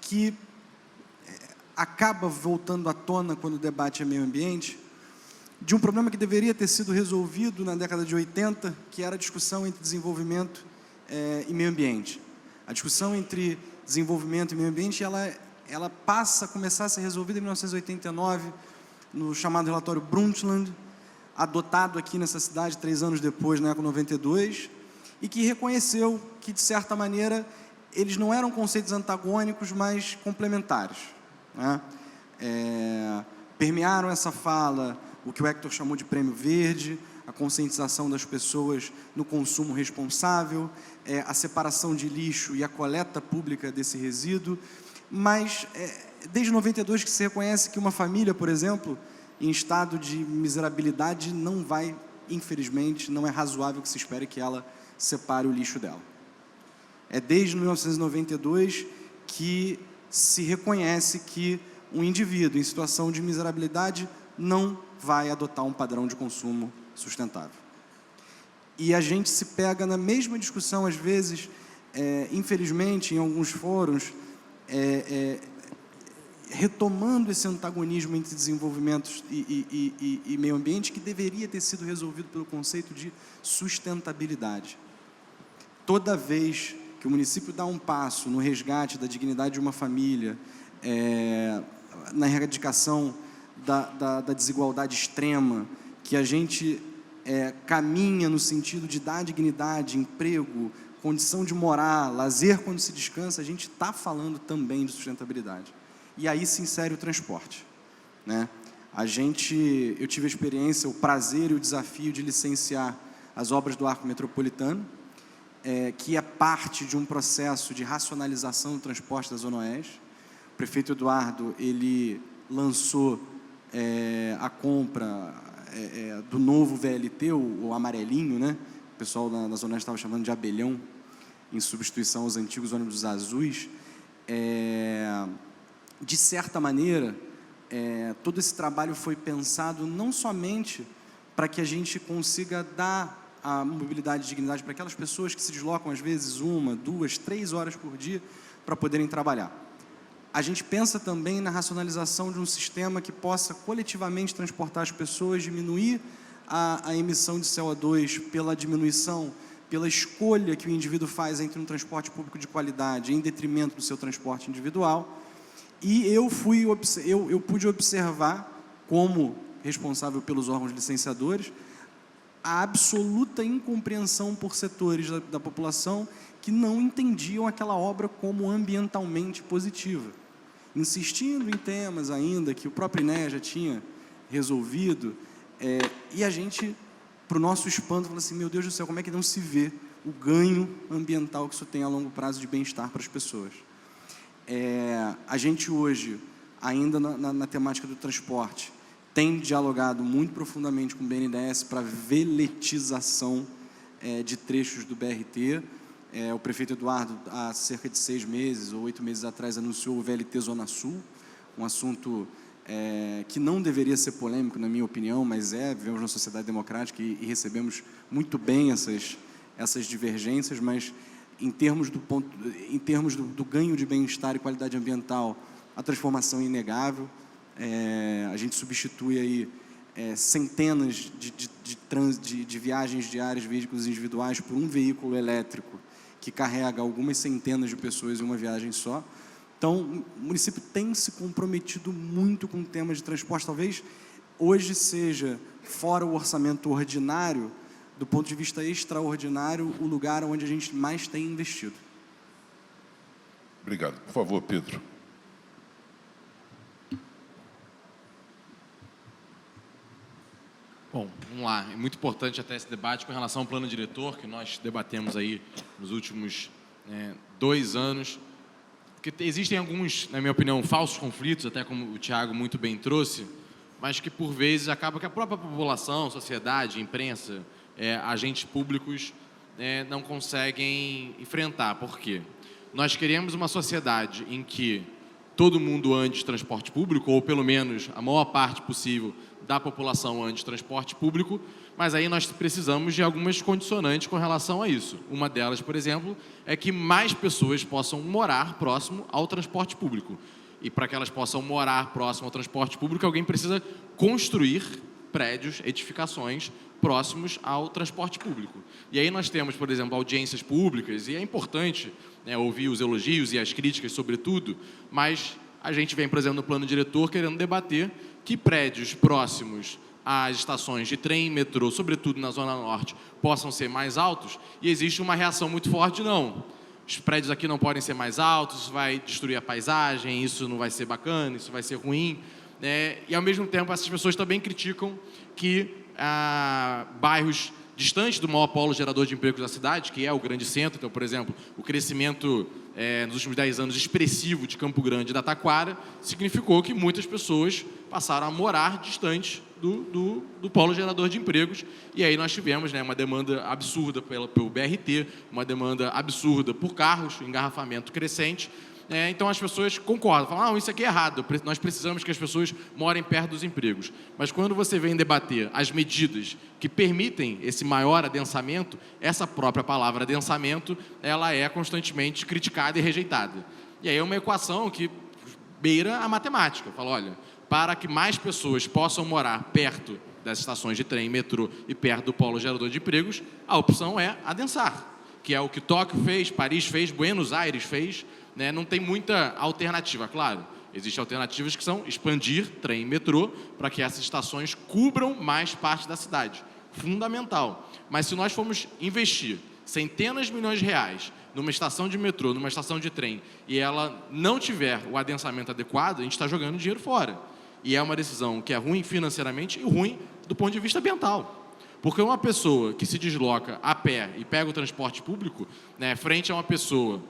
que acaba voltando à tona quando o debate é meio ambiente, de um problema que deveria ter sido resolvido na década de 80, que era a discussão entre desenvolvimento e meio ambiente. A discussão entre desenvolvimento e meio ambiente, ela passa a começar a ser resolvida em 1989, no chamado relatório Brundtland, adotado aqui nessa cidade 3 anos depois, na Eco 92, e que reconheceu que, de certa maneira, eles não eram conceitos antagônicos, mas complementares, né? Permearam essa fala o que o Hector chamou de prêmio verde, a conscientização das pessoas no consumo responsável, a separação de lixo e a coleta pública desse resíduo, mas desde 92 que se reconhece que uma família, por exemplo, em estado de miserabilidade não vai, infelizmente, não é razoável que se espere que ela separe o lixo dela. É desde 1992 que se reconhece que um indivíduo em situação de miserabilidade não vai adotar um padrão de consumo sustentável. E a gente se pega na mesma discussão, às vezes, infelizmente, em alguns fóruns, retomando esse antagonismo entre desenvolvimento e meio ambiente, que deveria ter sido resolvido pelo conceito de sustentabilidade. Toda vez que o município dá um passo no resgate da dignidade de uma família, na erradicação da desigualdade extrema, que a gente caminha no sentido de dar dignidade, emprego, condição de morar, lazer quando se descansa, a gente está falando também de sustentabilidade. E aí se insere o transporte, né? Eu tive a experiência, o prazer e o desafio de licenciar as obras do Arco Metropolitano, que é parte de um processo de racionalização do transporte da Zona Oeste. O prefeito Eduardo, ele lançou a compra do novo VLT, o amarelinho, né? O pessoal na Zona Oeste estava chamando de abelhão, em substituição aos antigos ônibus azuis. De certa maneira, todo esse trabalho foi pensado não somente para que a gente consiga dar a mobilidade e dignidade para aquelas pessoas que se deslocam, às vezes, 1, 2, 3 horas por dia para poderem trabalhar. A gente pensa também na racionalização de um sistema que possa coletivamente transportar as pessoas, diminuir a emissão de CO2 pela diminuição, pela escolha que o indivíduo faz entre um transporte público de qualidade em detrimento do seu transporte individual. E eu pude observar, como responsável pelos órgãos licenciadores, a absoluta incompreensão por setores da população que não entendiam aquela obra como ambientalmente positiva, insistindo em temas ainda que o próprio INEA já tinha resolvido, e a gente, para o nosso espanto, falou assim, meu Deus do céu, como é que não se vê o ganho ambiental que isso tem a longo prazo de bem-estar para as pessoas? A gente hoje, ainda na temática do transporte, tem dialogado muito profundamente com o BNDES para a veletização de trechos do BRT. O prefeito Eduardo, há cerca de 6 meses ou 8 meses atrás, anunciou o VLT Zona Sul, um assunto que não deveria ser polêmico, na minha opinião, mas vivemos numa sociedade democrática e recebemos muito bem essas divergências, mas em termos do ganho de bem-estar e qualidade ambiental, a transformação é inegável. A gente substitui aí centenas de viagens diárias de veículos individuais por um veículo elétrico que carrega algumas centenas de pessoas em uma viagem só. Então, o município tem se comprometido muito com o tema de transporte. Talvez hoje seja, fora o orçamento ordinário, do ponto de vista extraordinário, o lugar onde a gente mais tem investido. Obrigado. Por favor, Pedro. Bom, vamos lá. É muito importante até esse debate com relação ao plano diretor, que nós debatemos aí nos últimos 2 anos. Porque existem alguns, na minha opinião, falsos conflitos, até como o Thiago muito bem trouxe, mas que, por vezes, acaba que a própria população, sociedade, imprensa, agentes públicos não conseguem enfrentar. Por quê? Nós queremos uma sociedade em que todo mundo ande de transporte público, ou pelo menos a maior parte possível da população ande de transporte público, mas aí nós precisamos de algumas condicionantes com relação a isso. Uma delas, por exemplo, é que mais pessoas possam morar próximo ao transporte público. E para que elas possam morar próximo ao transporte público, alguém precisa construir prédios, edificações próximos ao transporte público. E aí nós temos, por exemplo, audiências públicas, e é importante ouvir os elogios e as críticas, sobretudo, mas a gente vem, por exemplo, no plano diretor, querendo debater que prédios próximos às estações de trem e metrô, sobretudo na Zona Norte, possam ser mais altos, e existe uma reação muito forte, não. Os prédios aqui não podem ser mais altos, isso vai destruir a paisagem, isso não vai ser bacana, isso vai ser ruim. E, ao mesmo tempo, essas pessoas também criticam que bairros distantes do maior polo gerador de empregos da cidade, que é o grande centro. Então, por exemplo, o crescimento nos últimos 10 anos expressivo de Campo Grande e da Taquara significou que muitas pessoas passaram a morar distante do polo gerador de empregos. E aí nós tivemos uma demanda absurda pelo BRT, uma demanda absurda por carros, engarrafamento crescente. Então as pessoas concordam, falam, não, isso aqui é errado, nós precisamos que as pessoas morem perto dos empregos. Mas quando você vem debater as medidas que permitem esse maior adensamento, essa própria palavra adensamento, ela é constantemente criticada e rejeitada. E aí é uma equação que beira a matemática. Fala, olha, para que mais pessoas possam morar perto das estações de trem, metrô e perto do polo gerador de empregos, a opção é adensar, que é o que Tóquio fez, Paris fez, Buenos Aires fez. Não tem muita alternativa, claro. Existem alternativas que são expandir trem e metrô para que essas estações cubram mais parte da cidade. Fundamental. Mas se nós formos investir centenas de milhões de reais numa estação de metrô, numa estação de trem, e ela não tiver o adensamento adequado, a gente está jogando dinheiro fora. E é uma decisão que é ruim financeiramente e ruim do ponto de vista ambiental. Porque uma pessoa que se desloca a pé e pega o transporte público, frente a uma pessoa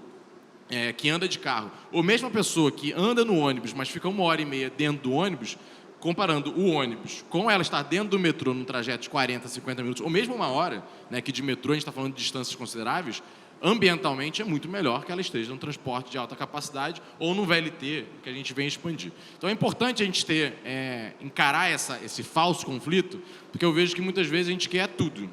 que anda de carro, ou mesmo a pessoa que anda no ônibus, mas fica 1h30 dentro do ônibus, comparando o ônibus com ela estar dentro do metrô num trajeto de 40, 50 minutos, ou mesmo 1 hora, que de metrô a gente está falando de distâncias consideráveis, ambientalmente é muito melhor que ela esteja num transporte de alta capacidade ou no VLT, que a gente vem expandir. Então é importante a gente encarar esse falso conflito, porque eu vejo que muitas vezes a gente quer tudo.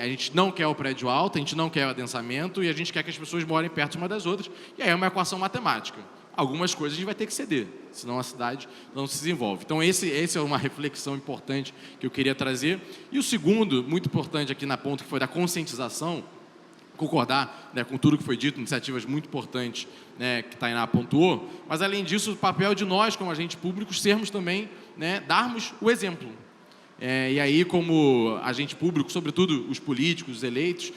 A gente não quer o prédio alto, a gente não quer o adensamento e a gente quer que as pessoas morem perto umas das outras. E aí é uma equação matemática. Algumas coisas a gente vai ter que ceder, senão a cidade não se desenvolve. Então, esse é uma reflexão importante que eu queria trazer. E o segundo, muito importante aqui na ponta, que foi da conscientização, concordar com tudo que foi dito, iniciativas muito importantes que Tainá pontuou, mas, além disso, o papel de nós, como agentes públicos, sermos também, darmos o exemplo. E aí, como agente público, sobretudo os políticos, os eleitos,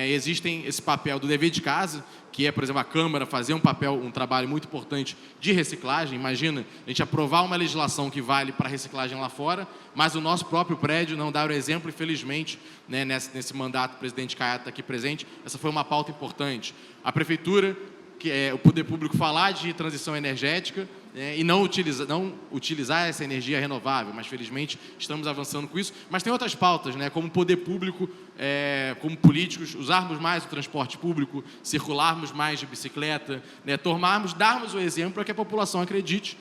existem esse papel do dever de casa, que é, por exemplo, a Câmara fazer um trabalho muito importante de reciclagem. Imagina a gente aprovar uma legislação que vale para reciclagem lá fora, mas o nosso próprio prédio não dar o exemplo, infelizmente, nesse mandato, o presidente Caiado está aqui presente, essa foi uma pauta importante. A Prefeitura, que é o poder público, falar de transição energética, e não utilizar essa energia renovável, mas felizmente estamos avançando com isso. Mas tem outras pautas, como poder público, como políticos, usarmos mais o transporte público, circularmos mais de bicicleta, darmos o exemplo para que a população acredite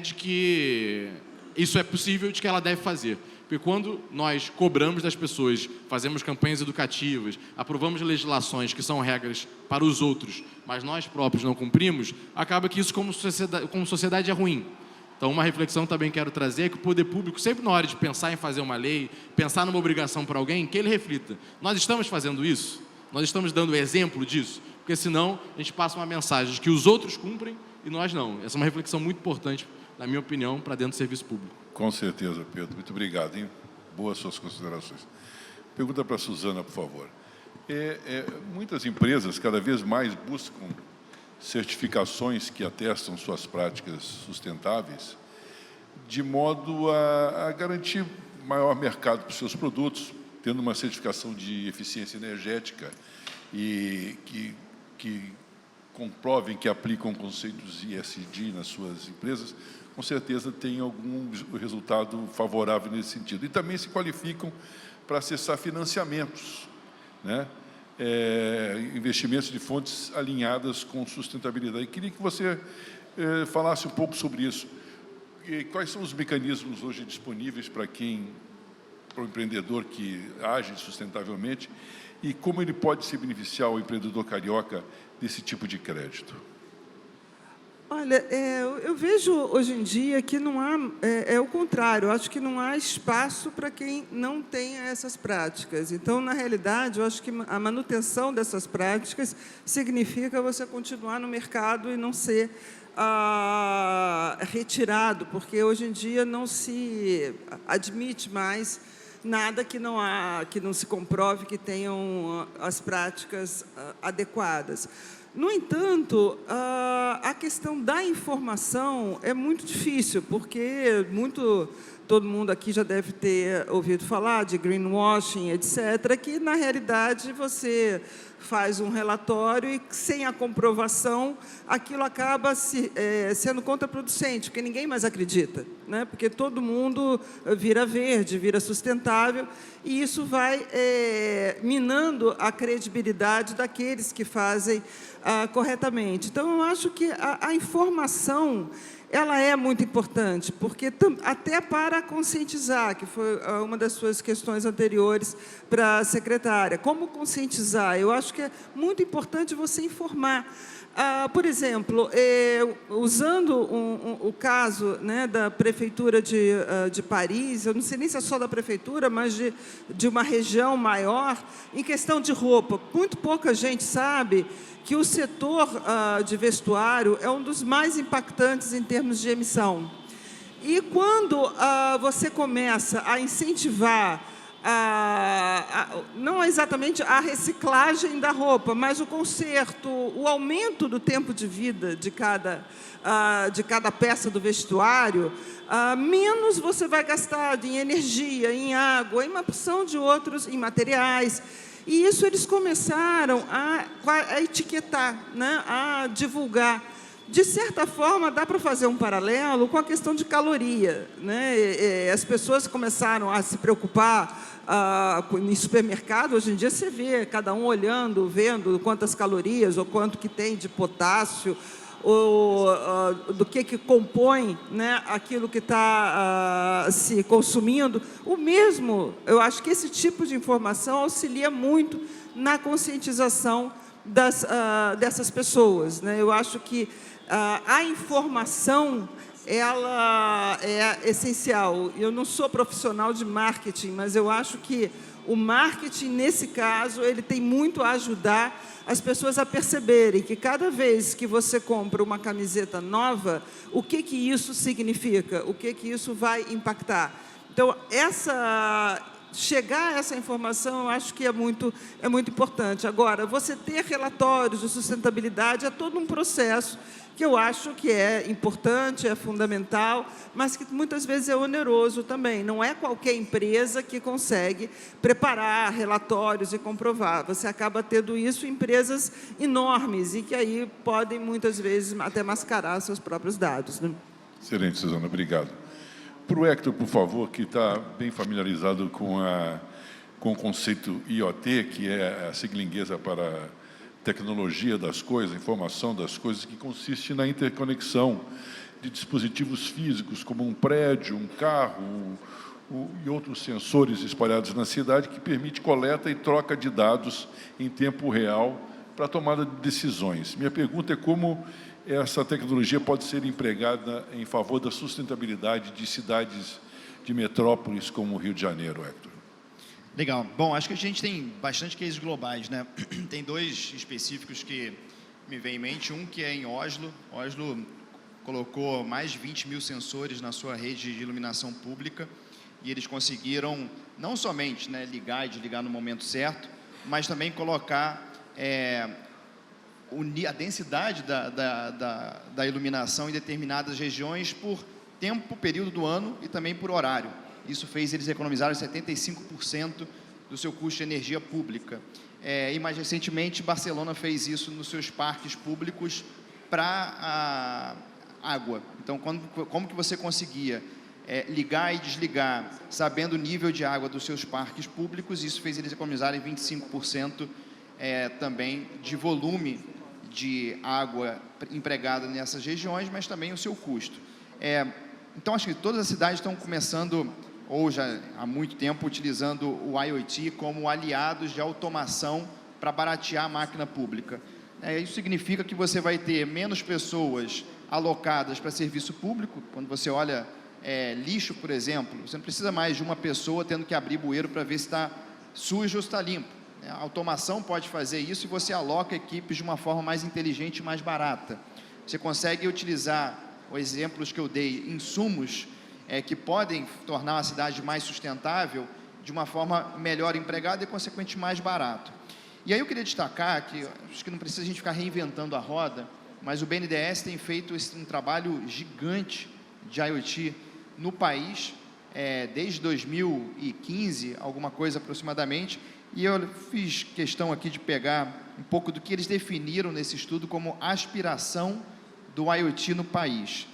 de que isso é possível, de que ela deve fazer. Porque quando nós cobramos das pessoas, fazemos campanhas educativas, aprovamos legislações que são regras para os outros, mas nós próprios não cumprimos, acaba que isso como sociedade é ruim. Então, uma reflexão também quero trazer é que o poder público, sempre na hora de pensar em fazer uma lei, pensar numa obrigação para alguém, que ele reflita. Nós estamos fazendo isso? Nós estamos dando exemplo disso? Porque senão a gente passa uma mensagem de que os outros cumprem e nós não. Essa é uma reflexão muito importante, na minha opinião, para dentro do serviço público. Com certeza, Pedro. Muito obrigado, hein? Boas suas considerações. Pergunta para a Suzana, por favor. Muitas empresas cada vez mais buscam certificações que atestam suas práticas sustentáveis, de modo a garantir maior mercado para os seus produtos, tendo uma certificação de eficiência energética e que comprovem que aplicam conceitos ESG nas suas empresas, com certeza tem algum resultado favorável nesse sentido. E também se qualificam para acessar financiamentos, né? Investimentos de fontes alinhadas com sustentabilidade. Eu queria que você falasse um pouco sobre isso. E quais são os mecanismos hoje disponíveis para o empreendedor que age sustentavelmente e como ele pode se beneficiar, o empreendedor carioca, desse tipo de crédito? Olha, eu vejo hoje em dia que não há, o contrário, eu acho que não há espaço para quem não tenha essas práticas. Então, na realidade, eu acho que a manutenção dessas práticas significa você continuar no mercado e não ser retirado, porque hoje em dia não se admite mais nada que não se comprove que tenham as práticas adequadas. No entanto, a questão da informação é muito difícil, porque todo mundo aqui já deve ter ouvido falar de greenwashing, etc., que, na realidade, você faz um relatório e, sem a comprovação, aquilo acaba sendo contraproducente, porque ninguém mais acredita, né? Porque todo mundo vira verde, vira sustentável, e isso vai minando a credibilidade daqueles que fazem corretamente. Então, eu acho que a informação ela é muito importante, porque até para conscientizar, que foi uma das suas questões anteriores para a secretária. Como conscientizar? Eu acho que é muito importante você informar. Por exemplo, usando o caso, né, da Prefeitura de Paris, eu não sei nem se é só da Prefeitura, mas de uma região maior, em questão de roupa, muito pouca gente sabe que o setor de vestuário é um dos mais impactantes em termos de emissão. E quando você começa a incentivar, não exatamente a reciclagem da roupa, mas o conserto, o aumento do tempo de vida de cada peça do vestuário, menos você vai gastar em energia, em água, em uma porção de outros, em materiais. E isso eles começaram a etiquetar, né, a divulgar. De certa forma, dá para fazer um paralelo com a questão de caloria, né? As pessoas começaram a se preocupar em supermercado. Hoje em dia você vê cada um olhando, vendo quantas calorias ou quanto que tem de potássio, ou do que compõe, né, aquilo que está se consumindo. O mesmo, eu acho que esse tipo de informação auxilia muito na conscientização dessas pessoas, né? Eu acho que a informação ela é essencial. Eu não sou profissional de marketing, mas eu acho que o marketing, nesse caso, ele tem muito a ajudar as pessoas a perceberem que cada vez que você compra uma camiseta nova, o que isso significa, o que isso vai impactar. Então, chegar a essa informação, eu acho que é muito importante. Agora, você ter relatórios de sustentabilidade é todo um processo que eu acho que é importante, é fundamental, mas que muitas vezes é oneroso também. Não é qualquer empresa que consegue preparar relatórios e comprovar. Você acaba tendo isso em empresas enormes e que aí podem, muitas vezes, até mascarar seus próprios dados, né? Excelente, Suzana, obrigado. Para o Hector, por favor, que está bem familiarizado com o conceito IoT, que é a sigla inglesa para tecnologia das coisas, informação das coisas, que consiste na interconexão de dispositivos físicos, como um prédio, um carro e outros sensores espalhados na cidade, que permite coleta e troca de dados em tempo real para a tomada de decisões. Minha pergunta é como essa tecnologia pode ser empregada em favor da sustentabilidade de cidades de metrópoles como o Rio de Janeiro, Hector. Legal. Bom, acho que a gente tem bastante cases globais, né? Tem dois específicos que me vem em mente. Um que é em Oslo. Oslo colocou mais de 20 mil sensores na sua rede de iluminação pública e eles conseguiram não somente, né, ligar e desligar no momento certo, mas também colocar a densidade da iluminação em determinadas regiões por tempo, período do ano e também por horário. isso fez eles economizarem 75% do seu custo de energia pública. E mais recentemente, Barcelona fez isso nos seus parques públicos para a água. Então, como que você conseguia ligar e desligar, sabendo o nível de água dos seus parques públicos? Isso fez eles economizarem 25% também de volume de água empregada nessas regiões, mas também o seu custo. Então, acho que todas as cidades estão começando, ou já há muito tempo, utilizando o IoT como aliados de automação para baratear a máquina pública. Isso significa que você vai ter menos pessoas alocadas para serviço público. Quando você olha lixo, por exemplo, você não precisa mais de uma pessoa tendo que abrir bueiro para ver se está sujo ou se está limpo. A automação pode fazer isso e você aloca equipes de uma forma mais inteligente e mais barata. Você consegue utilizar, os exemplos que eu dei, insumos que podem tornar a cidade mais sustentável de uma forma melhor empregada e, consequentemente, mais barato. E aí eu queria destacar que, acho que não precisa a gente ficar reinventando a roda, mas o BNDES tem feito um trabalho gigante de IoT no país, desde 2015, alguma coisa aproximadamente, e eu fiz questão aqui de pegar um pouco do que eles definiram nesse estudo como aspiração do IoT no país.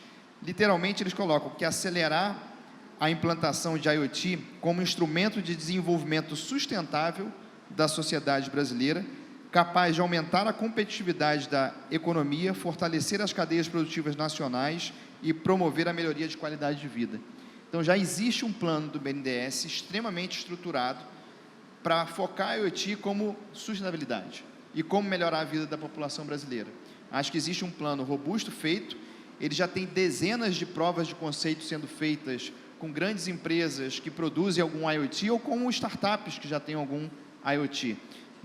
Literalmente, eles colocam que acelerar a implantação de IoT como instrumento de desenvolvimento sustentável da sociedade brasileira, capaz de aumentar a competitividade da economia, fortalecer as cadeias produtivas nacionais e promover a melhoria de qualidade de vida. Então, já existe um plano do BNDES extremamente estruturado para focar a IoT como sustentabilidade e como melhorar a vida da população brasileira. Acho que existe um plano robusto feito, ele já tem dezenas de provas de conceito sendo feitas com grandes empresas que produzem algum IoT ou com startups que já têm algum IoT.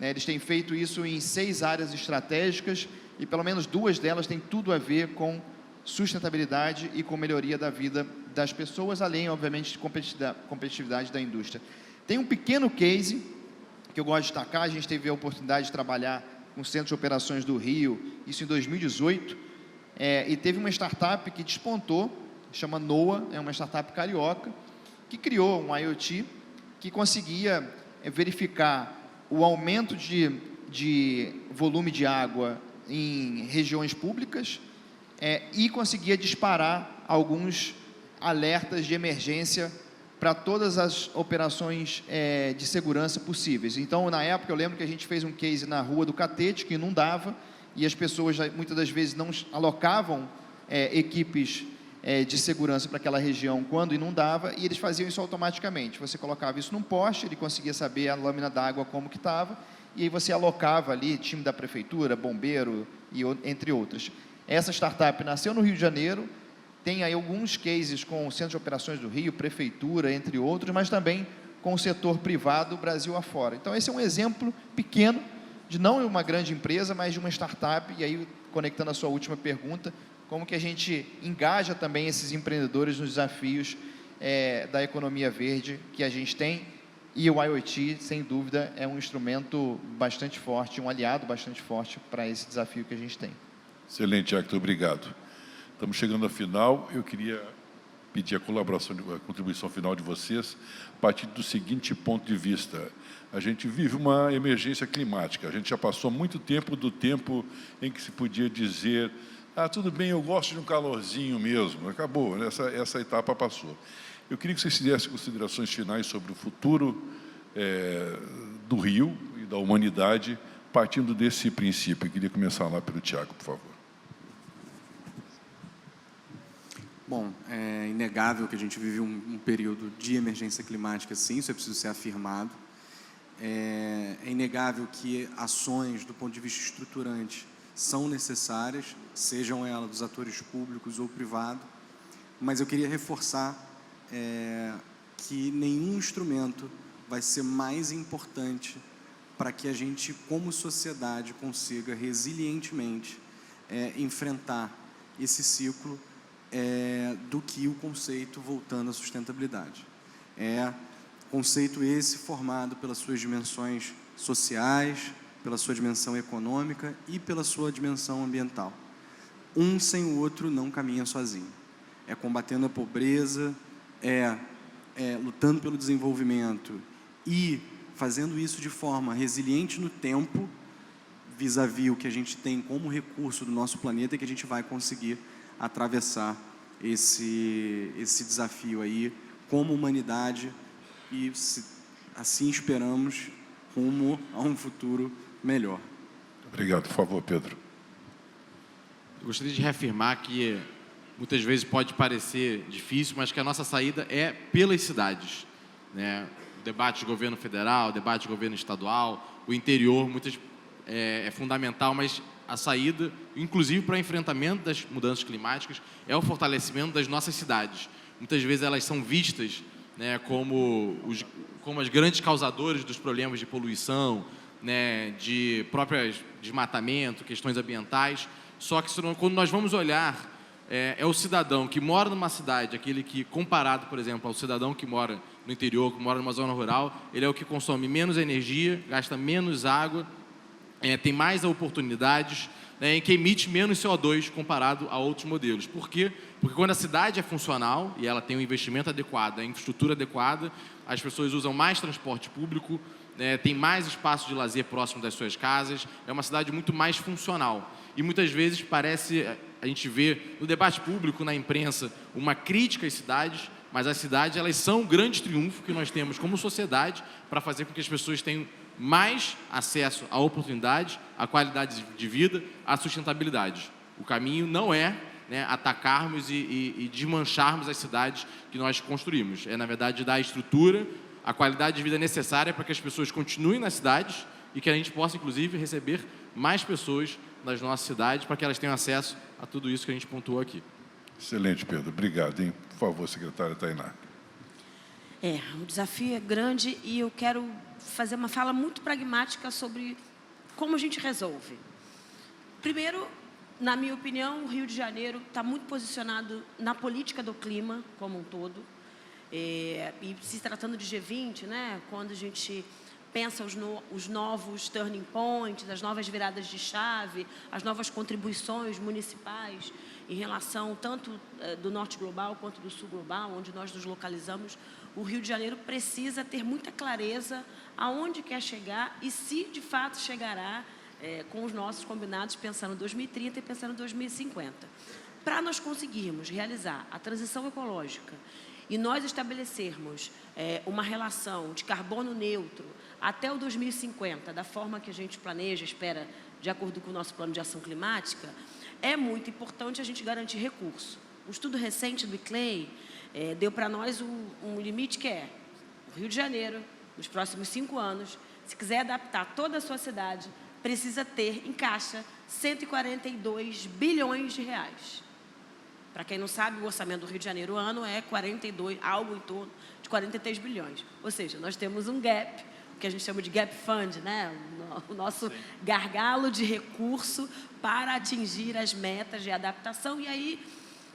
Eles têm feito isso em 6 áreas estratégicas e pelo menos 2 delas têm tudo a ver com sustentabilidade e com melhoria da vida das pessoas, além, obviamente, de competitividade da indústria. Tem um pequeno case que eu gosto de destacar, a gente teve a oportunidade de trabalhar com o Centro de Operações do Rio, isso em 2018, e teve uma startup que despontou, chama Noah, é uma startup carioca, que criou um IoT que conseguia verificar o aumento de volume de água em regiões públicas e conseguia disparar alguns alertas de emergência para todas as operações de segurança possíveis. Então, na época, eu lembro que a gente fez um case na Rua do Catete, que inundava, e as pessoas, muitas das vezes, não alocavam equipes de segurança para aquela região quando inundava, e eles faziam isso automaticamente. Você colocava isso num poste, ele conseguia saber a lâmina d'água como que estava, e aí você alocava ali time da prefeitura, bombeiro, e entre outras. Essa startup nasceu no Rio de Janeiro, tem aí alguns cases com o Centro de Operações do Rio, prefeitura, entre outros, mas também com o setor privado, Brasil afora. Então, esse é um exemplo pequeno de não uma grande empresa, mas de uma startup, e aí, conectando a sua última pergunta, como que a gente engaja também esses empreendedores nos desafios da economia verde que a gente tem, e o IoT, sem dúvida, é um instrumento bastante forte, um aliado bastante forte para esse desafio que a gente tem. Excelente, Hector, obrigado. Estamos chegando ao final, eu queria pedir a colaboração, a contribuição final de vocês, a partir do seguinte ponto de vista. A gente vive uma emergência climática, a gente já passou muito tempo do tempo em que se podia dizer: tudo bem, eu gosto de um calorzinho mesmo, acabou, essa etapa passou. Eu queria que vocês fizessem considerações finais sobre o futuro do Rio e da humanidade, partindo desse princípio. Eu queria começar lá pelo Tiago, por favor. Bom, é inegável que a gente vive um período de emergência climática, sim, isso é preciso ser afirmado. É inegável que ações, do ponto de vista estruturante, são necessárias, sejam elas dos atores públicos ou privados, mas eu queria reforçar que nenhum instrumento vai ser mais importante para que a gente, como sociedade, consiga resilientemente enfrentar esse ciclo do que o conceito voltando à sustentabilidade. Conceito esse formado pelas suas dimensões sociais, pela sua dimensão econômica e pela sua dimensão ambiental. Um sem o outro não caminha sozinho. Combatendo a pobreza, lutando pelo desenvolvimento e fazendo isso de forma resiliente no tempo, vis-à-vis o que a gente tem como recurso do nosso planeta, que a gente vai conseguir atravessar esse desafio aí como humanidade e, assim esperamos, rumo a um futuro melhor. Obrigado. Por favor, Pedro. Eu gostaria de reafirmar que muitas vezes pode parecer difícil, mas que a nossa saída é pelas cidades, né? O debate de governo federal, o debate de governo estadual, o interior, é fundamental, mas a saída, inclusive para o enfrentamento das mudanças climáticas, é o fortalecimento das nossas cidades. Muitas vezes elas são vistas, né, como as grandes causadoras dos problemas de poluição, né, de próprios desmatamento, questões ambientais. Só que quando nós vamos olhar, é o cidadão que mora numa cidade, aquele que, comparado, por exemplo, ao cidadão que mora no interior, que mora numa zona rural, ele é o que consome menos energia, gasta menos água, tem mais oportunidades, né, e que emite menos CO2 comparado a outros modelos. Por quê? Porque quando a cidade é funcional e ela tem um investimento adequado, a infraestrutura adequada, as pessoas usam mais transporte público, né, tem mais espaço de lazer próximo das suas casas, é uma cidade muito mais funcional. E muitas vezes a gente vê no debate público, na imprensa, uma crítica às cidades, mas as cidades, elas são o grande triunfo que nós temos como sociedade para fazer com que as pessoas tenham mais acesso à oportunidade, à qualidade de vida, à sustentabilidade. O caminho não é, né, atacarmos e desmancharmos as cidades que nós construímos. É, na verdade, dar a estrutura, a qualidade de vida necessária para que as pessoas continuem nas cidades e que a gente possa, inclusive, receber mais pessoas nas nossas cidades para que elas tenham acesso a tudo isso que a gente pontuou aqui. Excelente, Pedro. Obrigado, hein? Por favor, secretária Tainá. O desafio é grande e eu quero fazer uma fala muito pragmática sobre como a gente resolve. Primeiro, na minha opinião, o Rio de Janeiro está muito posicionado na política do clima como um todo. E se tratando de G20, né, quando a gente pensa os novos turning points, as novas viradas de chave, as novas contribuições municipais em relação tanto do norte global quanto do sul global, onde nós nos localizamos, o Rio de Janeiro precisa ter muita clareza aonde quer chegar e se de fato chegará com os nossos combinados pensando em 2030 e pensando em 2050. Para nós conseguirmos realizar a transição ecológica e nós estabelecermos uma relação de carbono neutro até o 2050, da forma que a gente planeja, espera, de acordo com o nosso plano de ação climática, é muito importante a gente garantir recurso. O estudo recente do ICLEI deu para nós um limite que é o Rio de Janeiro, nos próximos 5 anos, se quiser adaptar toda a sua cidade, precisa ter em caixa 142 bilhões de reais. Para quem não sabe, o orçamento do Rio de Janeiro ano é 42, algo em torno de 43 bilhões. Ou seja, nós temos um gap, o que a gente chama de gap fund, né? O nosso gargalo de recurso para atingir as metas de adaptação. E aí,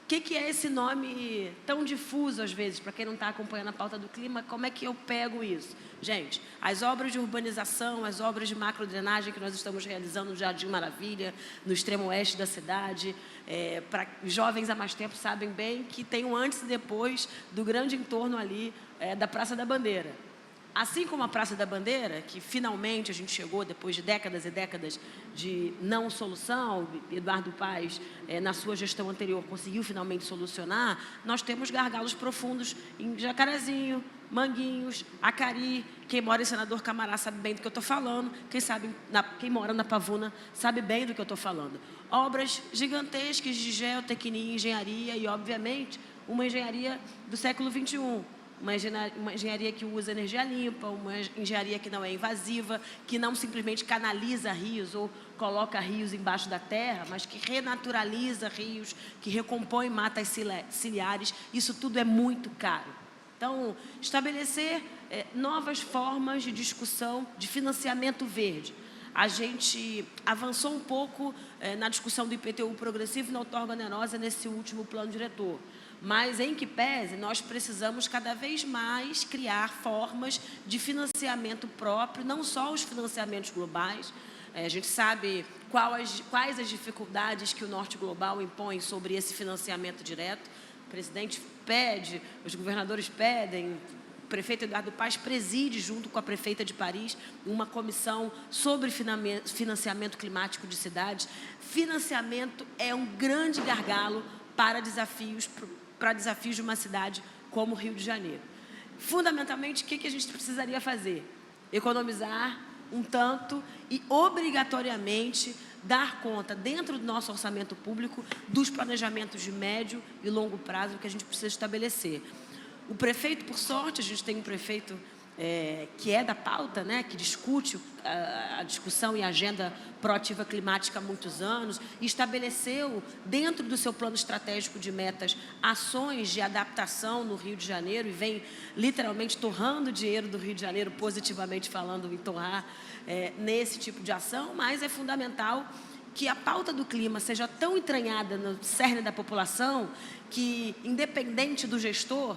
o que é esse nome tão difuso, às vezes, para quem não está acompanhando a pauta do clima, como é que eu pego isso? Gente, as obras de urbanização, as obras de macrodrenagem que nós estamos realizando no Jardim Maravilha, no extremo oeste da cidade, para jovens há mais tempo sabem bem que tem um antes e depois do grande entorno ali da Praça da Bandeira. Assim como a Praça da Bandeira, que finalmente a gente chegou, depois de décadas e décadas de não solução, Eduardo Paes, na sua gestão anterior, conseguiu finalmente solucionar, nós temos gargalos profundos em Jacarezinho, Manguinhos, Acari. Quem mora em Senador Camará sabe bem do que eu estou falando, quem mora na Pavuna sabe bem do que eu estou falando. Obras gigantescas de geotecnia, engenharia e, obviamente, uma engenharia do século XXI. Uma engenharia que usa energia limpa, uma engenharia que não é invasiva, que não simplesmente canaliza rios ou coloca rios embaixo da terra, mas que renaturaliza rios, que recompõe matas ciliares. Isso tudo é muito caro. Então, estabelecer novas formas de discussão de financiamento verde. A gente avançou um pouco na discussão do IPTU progressivo e na outorga onerosa nesse último plano diretor. Mas, em que pese, nós precisamos cada vez mais criar formas de financiamento próprio, não só os financiamentos globais. A gente sabe quais as dificuldades que o Norte Global impõe sobre esse financiamento direto. O presidente pede, os governadores pedem, o prefeito Eduardo Paes preside, junto com a prefeita de Paris, uma comissão sobre financiamento climático de cidades. Financiamento é um grande gargalo para desafios de uma cidade como o Rio de Janeiro. Fundamentalmente, o que a gente precisaria fazer? Economizar um tanto e, obrigatoriamente, dar conta, dentro do nosso orçamento público, dos planejamentos de médio e longo prazo que a gente precisa estabelecer. O prefeito, por sorte, a gente tem um prefeito que é da pauta, né, que discute a discussão e a agenda proativa climática há muitos anos, e estabeleceu, dentro do seu plano estratégico de metas, ações de adaptação no Rio de Janeiro, e vem literalmente torrando dinheiro do Rio de Janeiro, positivamente falando, em torrar nesse tipo de ação, mas é fundamental que a pauta do clima seja tão entranhada no cerne da população que, independente do gestor,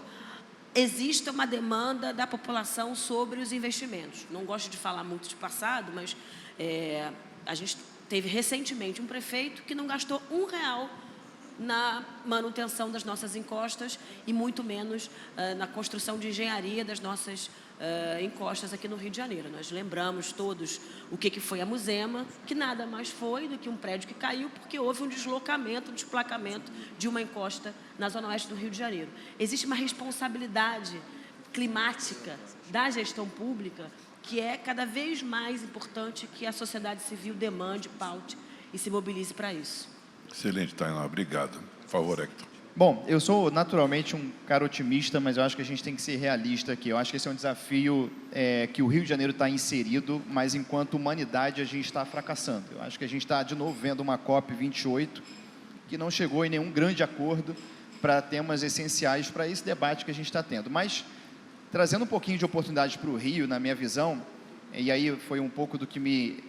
exista uma demanda da população sobre os investimentos. Não gosto de falar muito de passado, mas a gente teve recentemente um prefeito que não gastou R$1 na manutenção das nossas encostas e muito menos na construção de engenharia das nossas encostas aqui no Rio de Janeiro. Nós lembramos todos o que foi a Muzema, que nada mais foi do que um prédio que caiu porque houve um deslocamento, um desplacamento de uma encosta na zona oeste do Rio de Janeiro. Existe uma responsabilidade climática da gestão pública que é cada vez mais importante que a sociedade civil demande, paute e se mobilize para isso. Excelente, Tainá. Obrigado. Por favor, Hector. Bom, eu sou naturalmente um cara otimista, mas eu acho que a gente tem que ser realista aqui. Eu acho que esse é um desafio que o Rio de Janeiro está inserido, mas enquanto humanidade a gente está fracassando. Eu acho que a gente está, de novo, vendo uma COP28 que não chegou em nenhum grande acordo para temas essenciais para esse debate que a gente está tendo. Mas, trazendo um pouquinho de oportunidade para o Rio, na minha visão, e aí foi um pouco do que me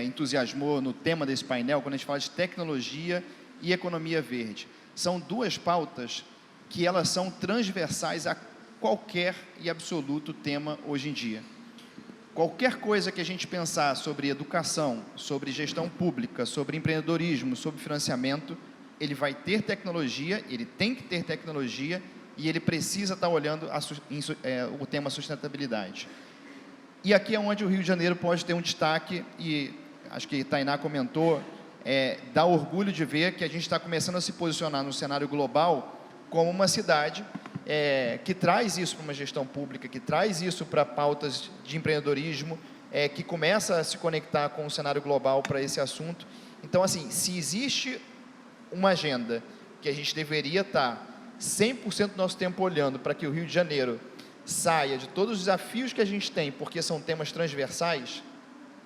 entusiasmou no tema desse painel, quando a gente fala de tecnologia e economia verde. São duas pautas que elas são transversais a qualquer e absoluto tema hoje em dia. Qualquer coisa que a gente pensar sobre educação, sobre gestão pública, sobre empreendedorismo, sobre financiamento, ele vai ter tecnologia, ele tem que ter tecnologia e ele precisa estar olhando o tema sustentabilidade. E aqui é onde o Rio de Janeiro pode ter um destaque, e acho que Tainá comentou, dá orgulho de ver que a gente está começando a se posicionar no cenário global como uma cidade que traz isso para uma gestão pública, que traz isso para pautas de empreendedorismo, que começa a se conectar com o cenário global para esse assunto. Então, assim, se existe uma agenda que a gente deveria estar 100% do nosso tempo olhando para que o Rio de Janeiro saia de todos os desafios que a gente tem, porque são temas transversais,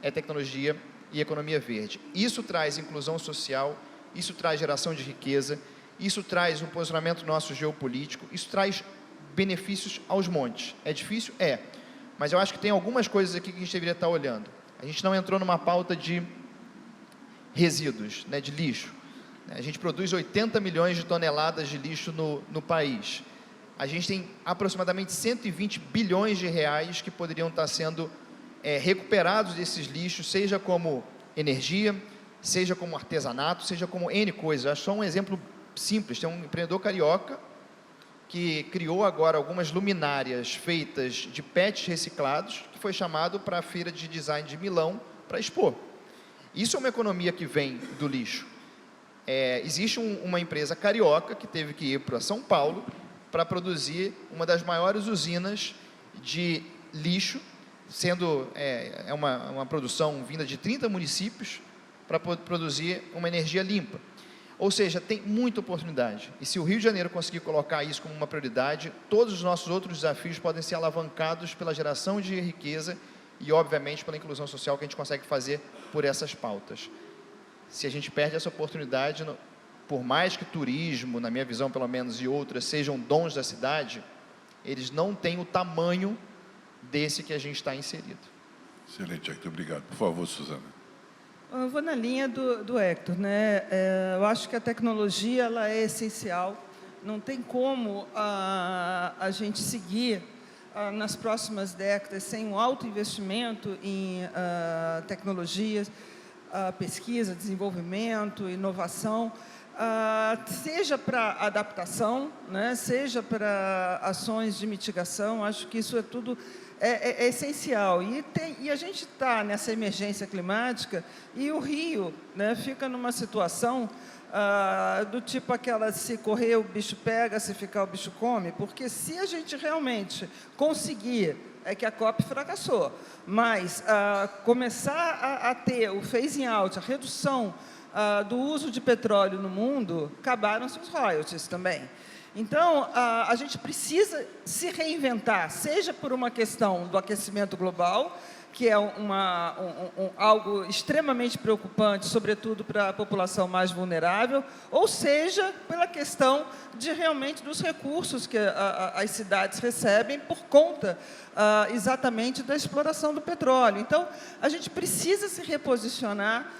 é tecnologia e economia verde. Isso traz inclusão social, isso traz geração de riqueza, isso traz um posicionamento nosso geopolítico, isso traz benefícios aos montes. É difícil? É. Mas eu acho que tem algumas coisas aqui que a gente deveria estar olhando. A gente não entrou numa pauta de resíduos, né, de lixo. A gente produz 80 milhões de toneladas de lixo no país. A gente tem aproximadamente 120 bilhões de reais que poderiam estar sendo recuperados desses lixos, seja como energia, seja como artesanato, seja como N coisas. Acho só um exemplo simples. Tem um empreendedor carioca que criou agora algumas luminárias feitas de PETs reciclados, que foi chamado para a Feira de Design de Milão para expor. Isso é uma economia que vem do lixo. Existe uma empresa carioca que teve que ir para São Paulo para produzir uma das maiores usinas de lixo, sendo uma produção vinda de 30 municípios para produzir uma energia limpa. Ou seja, tem muita oportunidade. E se o Rio de Janeiro conseguir colocar isso como uma prioridade, todos os nossos outros desafios podem ser alavancados pela geração de riqueza e, obviamente, pela inclusão social que a gente consegue fazer por essas pautas. Se a gente perde essa oportunidade, por mais que turismo, na minha visão pelo menos, e outras sejam dons da cidade, eles não têm o tamanho desse que a gente está inserido. Excelente, Hector. Obrigado. Por favor, Suzana. Eu vou na linha do Hector, né? Eu acho que a tecnologia ela é essencial. Não tem como a gente seguir nas próximas décadas sem um alto investimento em tecnologias, pesquisa, desenvolvimento, inovação. seja para adaptação, né, seja para ações de mitigação. Acho que isso é tudo essencial. E a gente está nessa emergência climática e o Rio, né, fica numa situação do tipo aquela, se correr o bicho pega, se ficar o bicho come, porque se a gente realmente conseguir, é que a COP fracassou, mas começar a ter o phasing out, a redução do uso de petróleo no mundo, acabaram-se os royalties também. Então, a gente precisa se reinventar, seja por uma questão do aquecimento global, que é algo extremamente preocupante, sobretudo para a população mais vulnerável, ou seja, pela questão de realmente dos recursos que as cidades recebem por conta exatamente da exploração do petróleo. Então, a gente precisa se reposicionar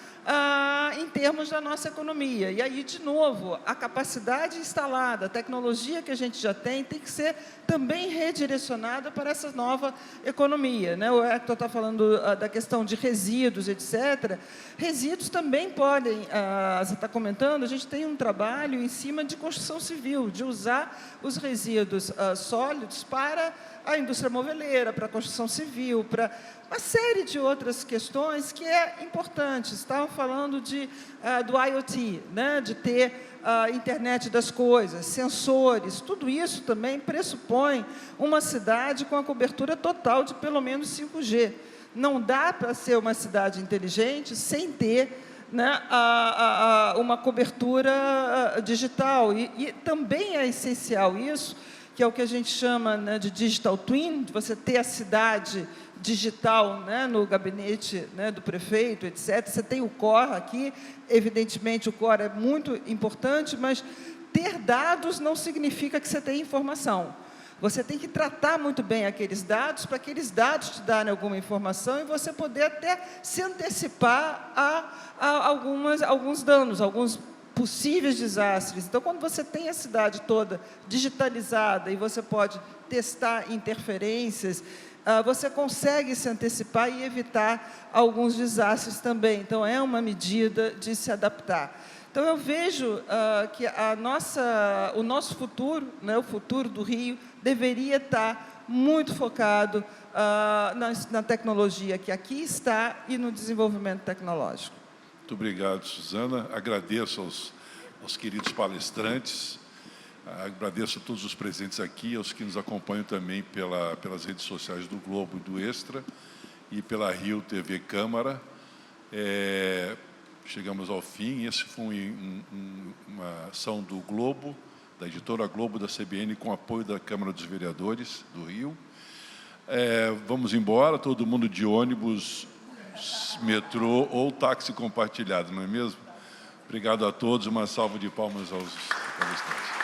em termos da nossa economia. E aí, de novo, a capacidade instalada, a tecnologia que a gente já tem que ser também redirecionada para essa nova economia, né? O Hector está falando da questão de resíduos, etc. Resíduos também podem, você está comentando, a gente tem um trabalho em cima de construção civil, de usar os resíduos sólidos para a indústria moveleira, para a construção civil, para uma série de outras questões que é importante. Estavam falando do IoT, né? De ter a internet das coisas, sensores, tudo isso também pressupõe uma cidade com a cobertura total de pelo menos 5G. Não dá para ser uma cidade inteligente sem ter, né, uma cobertura digital. E também é essencial isso, que é o que a gente chama, né, de digital twin, de você ter a cidade digital, né, no gabinete, né, do prefeito, etc. Você tem o core aqui, evidentemente o core é muito importante, mas ter dados não significa que você tem informação. Você tem que tratar muito bem aqueles dados, para aqueles dados te darem alguma informação e você poder até se antecipar a alguns danos, alguns possíveis desastres. Então, quando você tem a cidade toda digitalizada e você pode testar interferências, você consegue se antecipar e evitar alguns desastres também. Então, é uma medida de se adaptar. Então, eu vejo que o nosso futuro, né, o futuro do Rio, deveria estar muito focado na tecnologia que aqui está e no desenvolvimento tecnológico. Muito obrigado, Suzana. Agradeço aos queridos palestrantes, agradeço a todos os presentes aqui, aos que nos acompanham também pelas redes sociais do Globo e do Extra e pela Rio TV Câmara. Chegamos ao fim. Esse foi uma ação do Globo, da editora Globo, da CBN, com apoio da Câmara dos Vereadores do Rio. Vamos embora, todo mundo de ônibus, metrô ou táxi compartilhado, não é mesmo? Obrigado a todos, uma salva de palmas aos palestrantes.